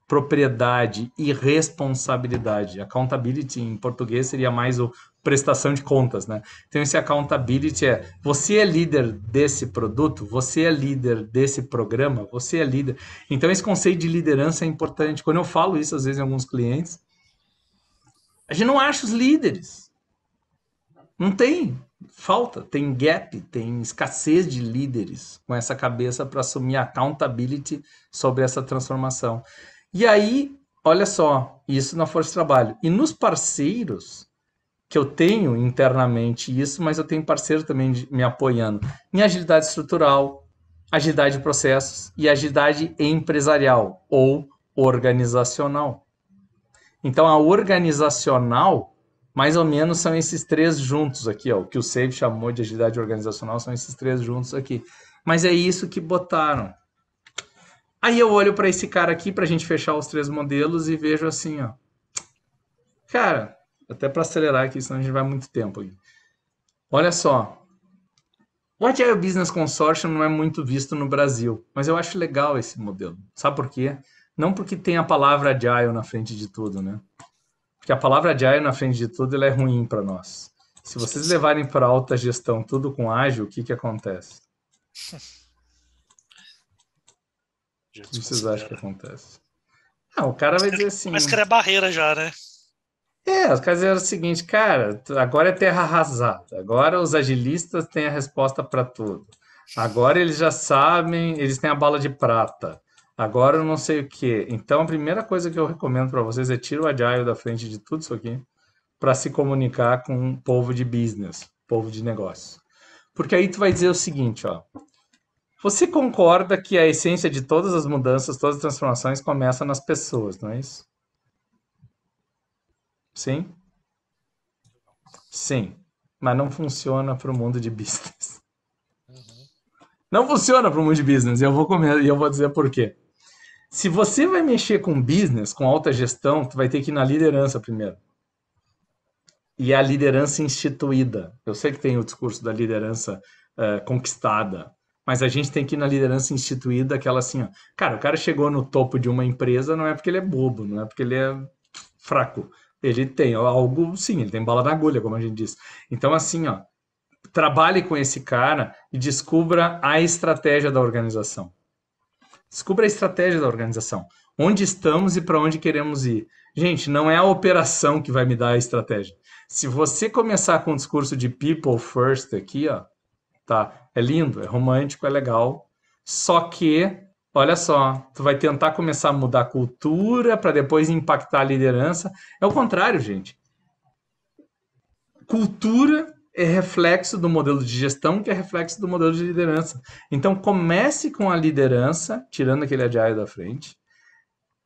propriedade e responsabilidade. Accountability em português seria mais o prestação de contas, né? Então esse accountability você é líder desse produto, você é líder desse programa, você é líder. Então esse conceito de liderança é importante. Quando eu falo isso às vezes em alguns clientes, a gente não acha os líderes. Não tem. Falta, tem gap, tem escassez de líderes com essa cabeça para assumir accountability sobre essa transformação. E aí, olha só, isso na força de trabalho. E nos parceiros, que eu tenho internamente isso, mas eu tenho parceiro também me apoiando em agilidade estrutural, agilidade de processos e agilidade empresarial ou organizacional. Então, a organizacional, mais ou menos, são esses três juntos aqui, ó. O que o SAFe chamou de agilidade organizacional são esses três juntos aqui. mas é isso que botaram. Aí eu olho para esse cara aqui, para a gente fechar os 3 modelos, e vejo assim, ó. Cara, até para acelerar aqui, senão a gente vai muito tempo aqui. Olha só. O Agile Business Consortium não é muito visto no Brasil, mas eu acho legal esse modelo. Sabe por quê? Não porque tem a palavra Agile na frente de tudo, né? Porque a palavra Agile na frente de tudo ela é ruim para nós. Se vocês levarem para alta gestão tudo com ágil, o que acontece? O que vocês acham que acontece? O cara vai dizer assim... Mas criar barreira já, né? Os caras dizem o seguinte, cara, agora é terra arrasada, agora os agilistas têm a resposta para tudo. Agora eles já sabem, eles têm a bala de prata. Agora eu não sei o quê. Então a primeira coisa que eu recomendo para vocês é tirar o Agile da frente de tudo isso aqui para se comunicar com um povo de business, povo de negócio. Porque aí tu vai dizer o seguinte, ó. Você concorda que a essência de todas as mudanças, todas as transformações começa nas pessoas, não é isso? Sim? Sim. Mas não funciona para o mundo de business. Não funciona para o mundo de business. E eu vou dizer por quê. Se você vai mexer com business, com alta gestão, tu vai ter que ir na liderança primeiro. E a liderança instituída. Eu sei que tem o discurso da liderança conquistada, mas a gente tem que ir na liderança instituída, aquela assim, ó. Cara, o cara chegou no topo de uma empresa, não é porque ele é bobo, não é porque ele é fraco. Ele tem algo, sim, ele tem bala na agulha, como a gente diz. Então, assim, ó, trabalhe com esse cara e descubra a estratégia da organização. Descubra a estratégia da organização. Onde estamos e para onde queremos ir. Gente, não é a operação que vai me dar a estratégia. Se você começar com o discurso de people first aqui, ó, tá? É lindo, é romântico, é legal. Só que, olha só, tu vai tentar começar a mudar a cultura para depois impactar a liderança. É o contrário, gente. Cultura é reflexo do modelo de gestão, que é reflexo do modelo de liderança. Então, comece com a liderança, tirando aquele agile da frente.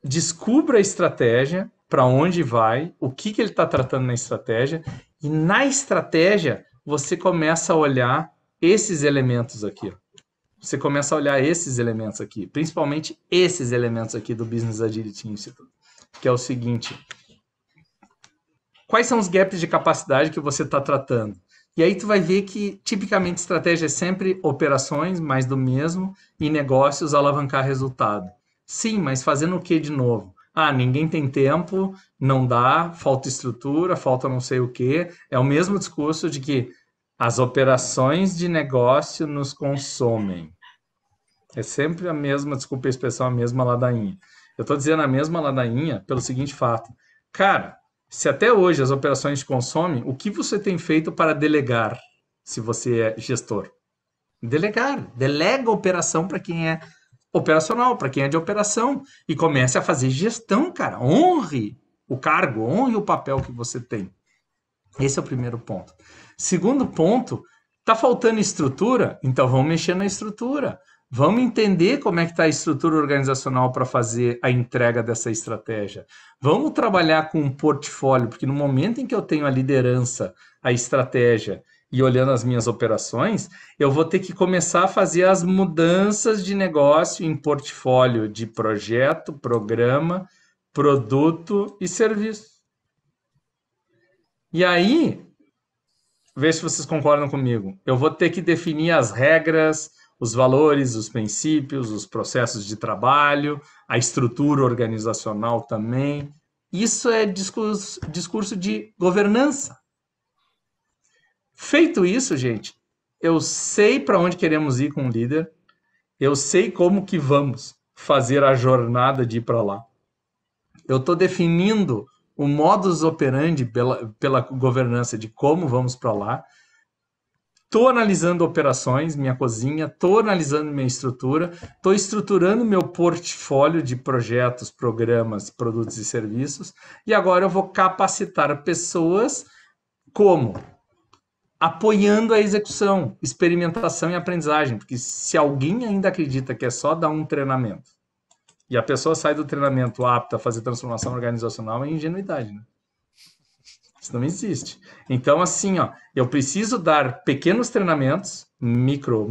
Descubra a estratégia, para onde vai, o que ele está tratando na estratégia. E na estratégia, você começa a olhar esses elementos aqui. Você começa a olhar esses elementos aqui, principalmente esses elementos aqui do Business Agility Institute, que é o seguinte: quais são os gaps de capacidade que você está tratando? E aí tu vai ver que, tipicamente, estratégia é sempre operações, mais do mesmo, e negócios, alavancar resultado. Sim, mas fazendo o que de novo? Ninguém tem tempo, não dá, falta estrutura, falta não sei o quê. É o mesmo discurso de que as operações de negócio nos consomem. É sempre a mesma, desculpa a expressão, a mesma ladainha. Eu estou dizendo a mesma ladainha pelo seguinte fato. Cara, se até hoje as operações te consomem, o que você tem feito para delegar, se você é gestor? Delegar. Delega a operação para quem é operacional, para quem é de operação. E comece a fazer gestão, cara. Honre o cargo, honre o papel que você tem. Esse é o primeiro ponto. Segundo ponto, tá faltando estrutura? Então vamos mexer na estrutura. Vamos entender como é que está a estrutura organizacional para fazer a entrega dessa estratégia. Vamos trabalhar com um portfólio, porque no momento em que eu tenho a liderança, a estratégia e olhando as minhas operações, eu vou ter que começar a fazer as mudanças de negócio em portfólio de projeto, programa, produto e serviço. E aí, vê se vocês concordam comigo, eu vou ter que definir as regras, os valores, os princípios, os processos de trabalho, a estrutura organizacional também. Isso é discurso de governança. Feito isso, gente, eu sei para onde queremos ir com o líder, eu sei como que vamos fazer a jornada de ir para lá. Eu estou definindo o modus operandi pela governança de como vamos para lá. Estou analisando operações, minha cozinha, estou analisando minha estrutura, estou estruturando meu portfólio de projetos, programas, produtos e serviços, e agora eu vou capacitar pessoas como? Apoiando a execução, experimentação e aprendizagem, porque se alguém ainda acredita que é só dar um treinamento e a pessoa sai do treinamento apta a fazer transformação organizacional, é ingenuidade, né? Isso não existe. Então, assim, ó, eu preciso dar pequenos treinamentos, micro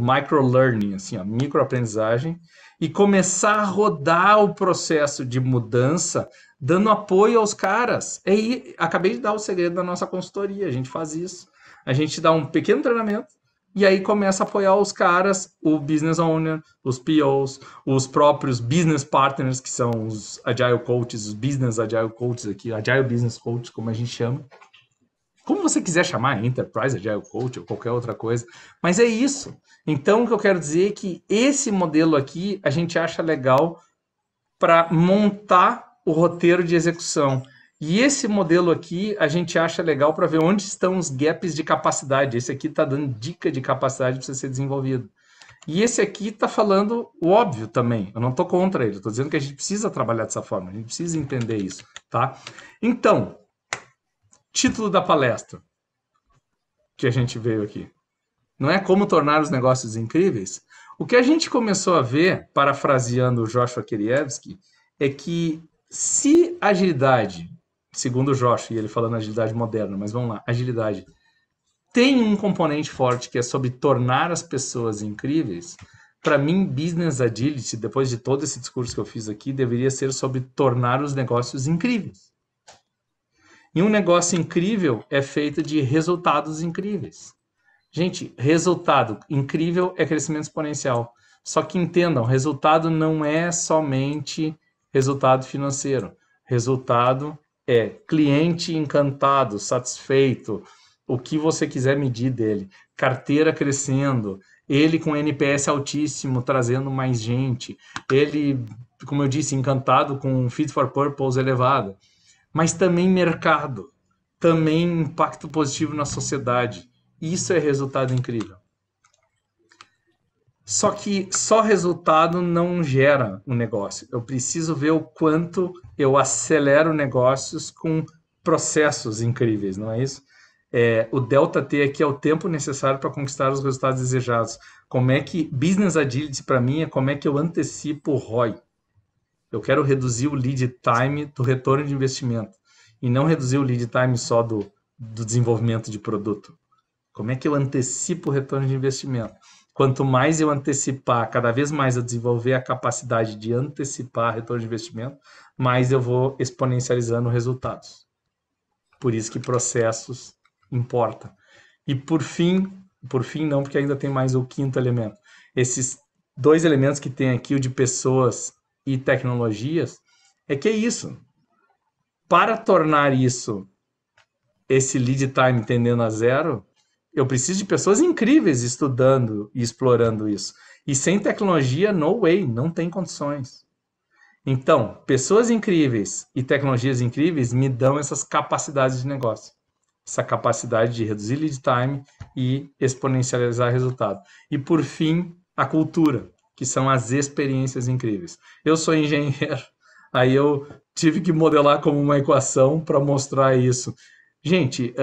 learning, assim, ó, microaprendizagem, e começar a rodar o processo de mudança, dando apoio aos caras. E acabei de dar o segredo da nossa consultoria, a gente faz isso. A gente dá um pequeno treinamento, e aí começa a apoiar os caras, o business owner, os POs, os próprios business partners, que são os agile coaches, os business agile coaches aqui, agile business coaches, como a gente chama. Como você quiser chamar, Enterprise Agile Coach ou qualquer outra coisa. Mas é isso. Então, o que eu quero dizer é que esse modelo aqui a gente acha legal para montar o roteiro de execução. E esse modelo aqui a gente acha legal para ver onde estão os gaps de capacidade. Esse aqui está dando dica de capacidade para você ser desenvolvido. E esse aqui está falando o óbvio também. Eu não estou contra ele. Estou dizendo que a gente precisa trabalhar dessa forma. A gente precisa entender isso. Tá? Então, título da palestra que a gente veio aqui. Não é como tornar os negócios incríveis? O que a gente começou a ver, parafraseando o Joshua Kerievsky, é que se agilidade, segundo o Joshua, e ele falando agilidade moderna, mas vamos lá, agilidade, tem um componente forte que é sobre tornar as pessoas incríveis, para mim, Business Agility, depois de todo esse discurso que eu fiz aqui, deveria ser sobre tornar os negócios incríveis. E um negócio incrível é feito de resultados incríveis. Gente, resultado incrível é crescimento exponencial. Só que entendam, resultado não é somente resultado financeiro. Resultado é cliente encantado, satisfeito, o que você quiser medir dele. Carteira crescendo, ele com NPS altíssimo, trazendo mais gente. Ele, como eu disse, encantado com fit for purpose elevado. Mas também mercado, também impacto positivo na sociedade. Isso é resultado incrível. Só que só resultado não gera um negócio. Eu preciso ver o quanto eu acelero negócios com processos incríveis, não é isso? O delta T aqui é o tempo necessário para conquistar os resultados desejados. Como é que Business Agility para mim é como é que eu antecipo o ROI? Eu quero reduzir o lead time do retorno de investimento e não reduzir o lead time só do desenvolvimento de produto. Como é que eu antecipo o retorno de investimento? Quanto mais eu antecipar, cada vez mais eu desenvolver a capacidade de antecipar retorno de investimento, mais eu vou exponencializando resultados. Por isso que processos importam. E por fim não, porque ainda tem mais o quinto elemento. Esses dois elementos que tem aqui, o de pessoas e tecnologias, é que é isso. Para tornar isso, esse lead time tendendo a zero, eu preciso de pessoas incríveis estudando e explorando isso. E sem tecnologia, no way, não tem condições. Então, pessoas incríveis e tecnologias incríveis me dão essas capacidades de negócio. Essa capacidade de reduzir lead time e exponencializar resultado. E, por fim, a cultura, que são as experiências incríveis. Eu sou engenheiro, aí eu tive que modelar como uma equação para mostrar isso. Gente,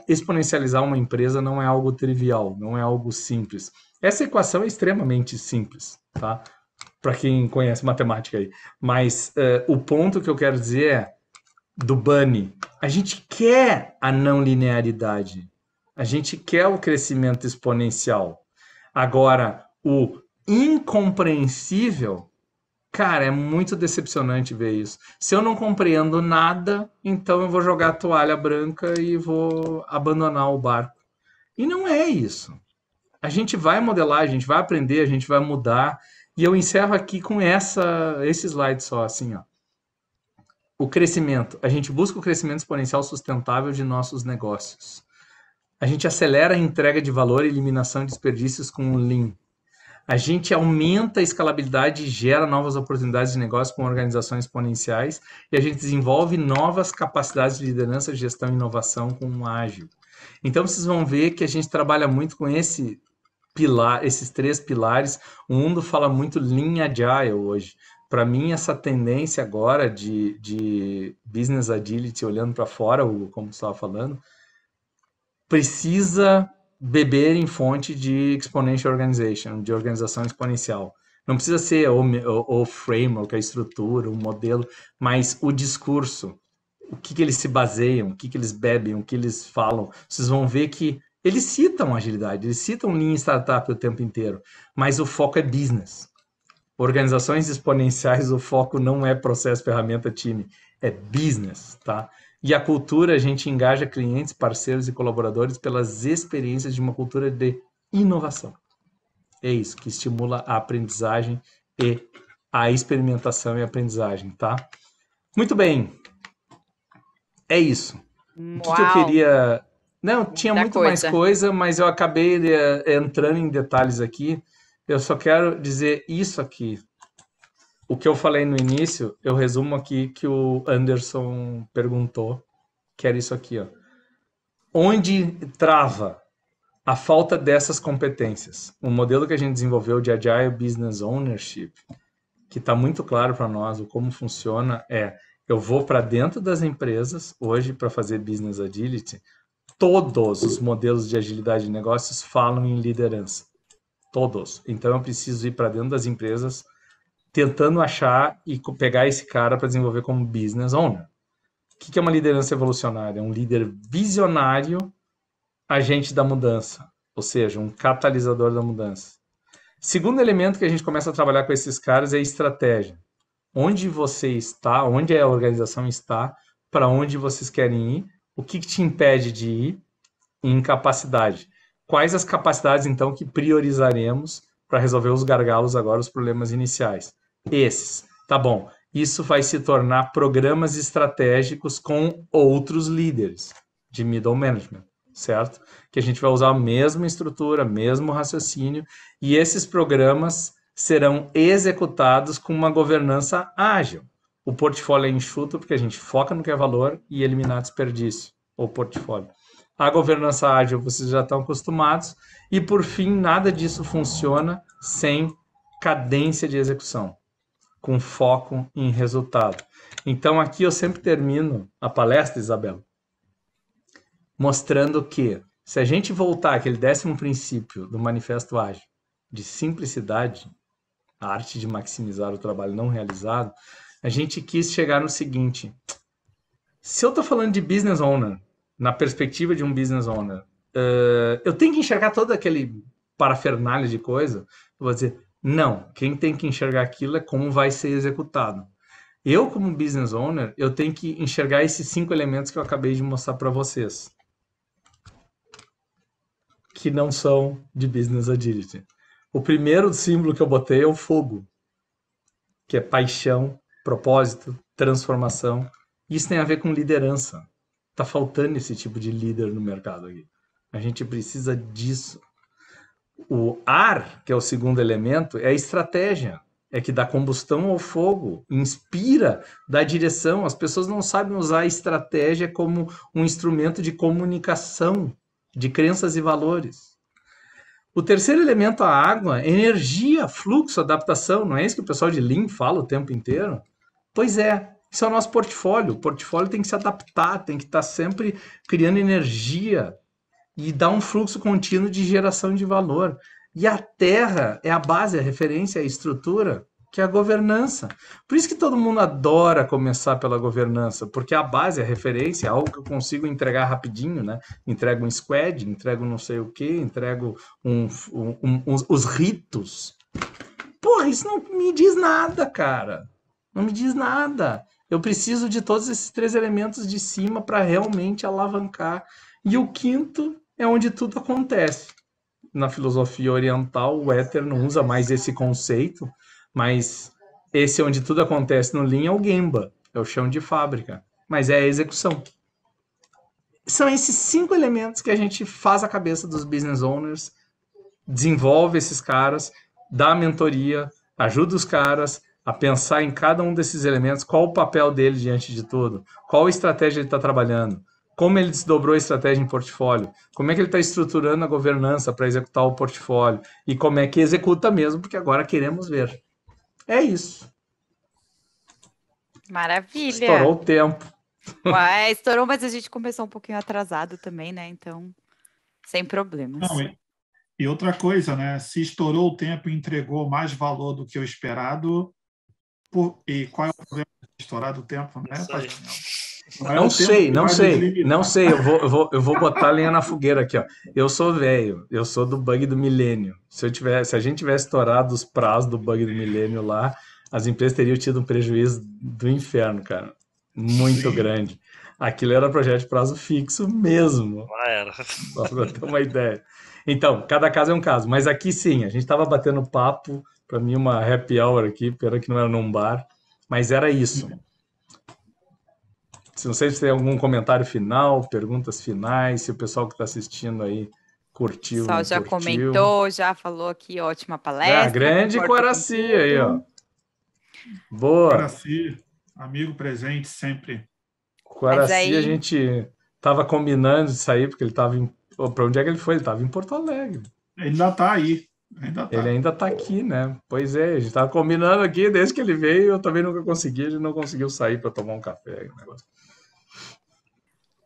exponencializar uma empresa não é algo trivial, não é algo simples. Essa equação é extremamente simples, tá? Para quem conhece matemática aí. Mas o ponto que eu quero dizer é, do Bunny, a gente quer a não linearidade, a gente quer o crescimento exponencial. Agora, o incompreensível, cara, é muito decepcionante ver isso. Se eu não compreendo nada, então eu vou jogar a toalha branca e vou abandonar o barco. E não é isso. A gente vai modelar, a gente vai aprender, a gente vai mudar. E eu encerro aqui com esse slide só, assim, ó. O crescimento. A gente busca o crescimento exponencial sustentável de nossos negócios. A gente acelera a entrega de valor e eliminação de desperdícios com o Lean. A gente aumenta a escalabilidade e gera novas oportunidades de negócio com organizações exponenciais e a gente desenvolve novas capacidades de liderança, gestão e inovação com o ágil. Então, vocês vão ver que a gente trabalha muito com esses três pilares. O mundo fala muito Lean Agile hoje. Para mim, essa tendência agora de Business Agility, olhando para fora, como você estava falando, precisa beber em fonte de Exponential Organization, de organização exponencial. Não precisa ser o framework, a estrutura, o modelo, mas o discurso. o que eles se baseiam, o que eles bebem, o que eles falam, vocês vão ver que eles citam agilidade, eles citam Lean Startup o tempo inteiro, mas o foco é business. Organizações exponenciais, o foco não é processo, ferramenta, time, é business, tá? E a cultura, a gente engaja clientes, parceiros e colaboradores pelas experiências de uma cultura de inovação. É isso, que estimula a aprendizagem e a experimentação e aprendizagem, tá? Muito bem. É isso. O que eu queria... Não, tinha muito mais coisa, mas eu acabei entrando em detalhes aqui. Eu só quero dizer isso aqui. O que eu falei no início, eu resumo aqui que o Anderson perguntou, que era isso aqui, ó. Onde trava a falta dessas competências? O modelo que a gente desenvolveu de Agile Business Ownership, que está muito claro para nós o como funciona, eu vou para dentro das empresas, hoje, para fazer Business Agility, todos os modelos de agilidade de negócios falam em liderança. Todos. Então, eu preciso ir para dentro das empresas tentando achar e pegar esse cara para desenvolver como business owner. O que é uma liderança evolucionária? É um líder visionário, agente da mudança, ou seja, um catalisador da mudança. Segundo elemento que a gente começa a trabalhar com esses caras é a estratégia. Onde você está, onde a organização está, para onde vocês querem ir, o que te impede de ir, e incapacidade. Quais as capacidades, então, que priorizaremos para resolver os gargalos agora, os problemas iniciais? Esses. Tá bom. Isso vai se tornar programas estratégicos com outros líderes de middle management, certo? Que a gente vai usar a mesma estrutura, mesmo raciocínio, e esses programas serão executados com uma governança ágil. O portfólio é enxuto porque a gente foca no que é valor e eliminar desperdício, o portfólio. A governança ágil vocês já estão acostumados. E, por fim, nada disso funciona sem cadência de execução, com foco em resultado. Então, aqui eu sempre termino a palestra, Isabela, mostrando que, se a gente voltar àquele 10º princípio do Manifesto Ágil, de simplicidade, a arte de maximizar o trabalho não realizado, a gente quis chegar no seguinte: se eu estou falando de business owner, na perspectiva de um business owner, eu tenho que enxergar todo aquele parafernália de coisa? Eu vou dizer, não. Quem tem que enxergar aquilo é como vai ser executado. Eu, como business owner, eu tenho que enxergar esses 5 elementos que eu acabei de mostrar para vocês, que não são de business agility. O primeiro símbolo que eu botei é o fogo, que é paixão, propósito, transformação. Isso tem a ver com liderança. Está faltando esse tipo de líder no mercado aqui. A gente precisa disso. O ar, que é o segundo elemento, é a estratégia. É que dá combustão ao fogo, inspira, dá direção. As pessoas não sabem usar a estratégia como um instrumento de comunicação, de crenças e valores. O terceiro elemento, a água, energia, fluxo, adaptação. Não é isso que o pessoal de Lean fala o tempo inteiro? Pois é. Isso é o nosso portfólio. O portfólio tem que se adaptar, tem que estar sempre criando energia e dar um fluxo contínuo de geração de valor. E a terra é a base, a referência, a estrutura, que é a governança. Por isso que todo mundo adora começar pela governança, porque a base, a referência, é algo que eu consigo entregar rapidinho, né? Entrego um squad, entrego não sei o quê, entrego os ritos. Porra, isso não me diz nada, cara. Não me diz nada. Eu preciso de todos esses 3 elementos de cima para realmente alavancar. E o quinto é onde tudo acontece. Na filosofia oriental, o éter não usa mais esse conceito, mas esse onde tudo acontece no Lean é o Gemba, é o chão de fábrica, mas é a execução. São esses 5 elementos que a gente faz a cabeça dos business owners, desenvolve esses caras, dá mentoria, ajuda os caras a pensar em cada um desses elementos, qual o papel dele diante de tudo, qual estratégia ele está trabalhando, como ele desdobrou a estratégia em portfólio, como é que ele está estruturando a governança para executar o portfólio e como é que executa mesmo, porque agora queremos ver. É isso. Maravilha. Estourou o tempo. Ué, estourou, mas a gente começou um pouquinho atrasado também, né? Então, sem problemas. Não, e outra coisa, né? Se estourou o tempo e entregou mais valor do que o esperado, e qual é o problema de estourar do tempo, né? Não sei. Eu vou botar a lenha na fogueira aqui, ó. Eu sou velho, eu sou do bug do milênio. Se a gente tivesse estourado os prazos do bug do milênio lá, as empresas teriam tido um prejuízo do inferno, cara. Muito grande. Aquilo era projeto de prazo fixo mesmo. Era. Só para ter uma ideia. Então, cada caso é um caso. Mas aqui sim, a gente estava batendo papo, para mim uma happy hour aqui, pena que não era num bar, mas era isso. Não sei se tem algum comentário final, perguntas finais, se o pessoal que está assistindo aí curtiu. O pessoal já comentou, já falou aqui, ótima palestra. Grande Coraci aí, ó. Boa. Coraci, amigo presente sempre. Coraci, a gente estava combinando de sair, porque ele estava em... Para onde é que ele foi? Ele estava em Porto Alegre. Ele ainda está aí. Ele ainda está aqui, né? Pois é, a gente estava combinando aqui, desde que ele veio, eu também nunca consegui, ele não conseguiu sair para tomar um café. Negócio.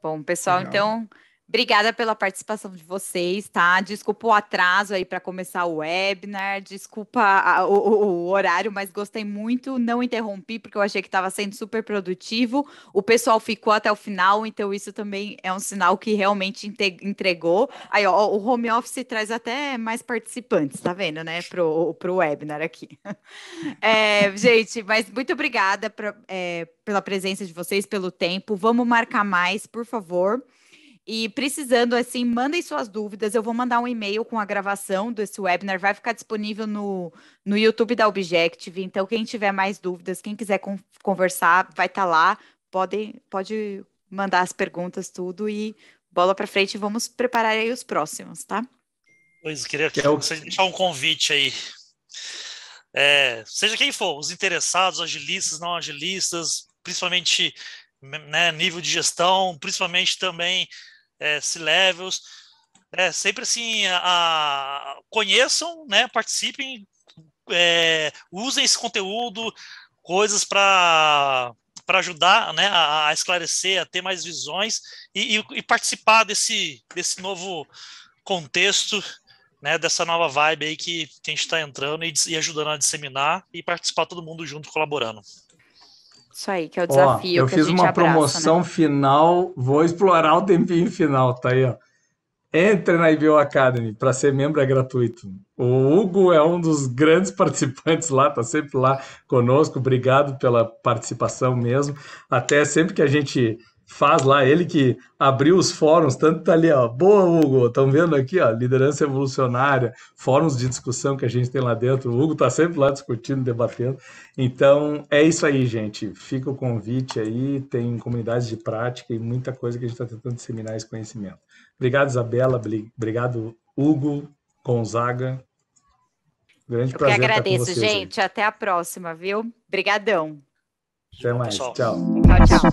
Bom, pessoal, então, obrigada pela participação de vocês, tá? Desculpa o atraso aí para começar o webinar, desculpa o horário, mas gostei muito, não interrompi, porque eu achei que estava sendo super produtivo. O pessoal ficou até o final, então isso também é um sinal que realmente entregou. Aí, ó, o home office traz até mais participantes, tá vendo, né? Pro webinar aqui. Gente, mas muito obrigada pela presença de vocês, pelo tempo. Vamos marcar mais, por favor. E precisando, assim, mandem suas dúvidas. Eu vou mandar um e-mail com a gravação desse webinar. Vai ficar disponível no YouTube da Objective. Então, quem tiver mais dúvidas, quem quiser conversar, vai estar lá. Pode mandar as perguntas, tudo. E bola para frente. Vamos preparar aí os próximos, tá? Pois, queria deixar um convite aí. Seja quem for, os interessados, agilistas, não agilistas, principalmente, né, nível de gestão, principalmente também C-levels, sempre assim, conheçam, né, participem, usem esse conteúdo, coisas para ajudar, né, a esclarecer, a ter mais visões e participar desse novo contexto, né, dessa nova vibe aí que a gente está entrando e ajudando a disseminar e participar todo mundo junto, colaborando. Isso aí, que é o desafio. Eu fiz uma promoção, né? Final, vou explorar o tempinho final, tá aí, ó. Entre na IBO Academy, para ser membro é gratuito. O Hugo é um dos grandes participantes lá, tá sempre lá conosco, obrigado pela participação mesmo. Até sempre que a gente faz lá, ele que abriu os fóruns, tanto tá ali, ó, boa Hugo, estão vendo aqui, ó, liderança evolucionária, fóruns de discussão que a gente tem lá dentro, o Hugo tá sempre lá discutindo, debatendo, então é isso aí, gente, fica o convite aí, tem comunidades de prática e muita coisa que a gente está tentando disseminar esse conhecimento. Obrigado, Isabela, obrigado, Hugo, Gonzaga, grande prazer estar com vocês. Eu que agradeço, gente, até a próxima, viu? Obrigadão. Até mais, tchau. Tchau, tchau.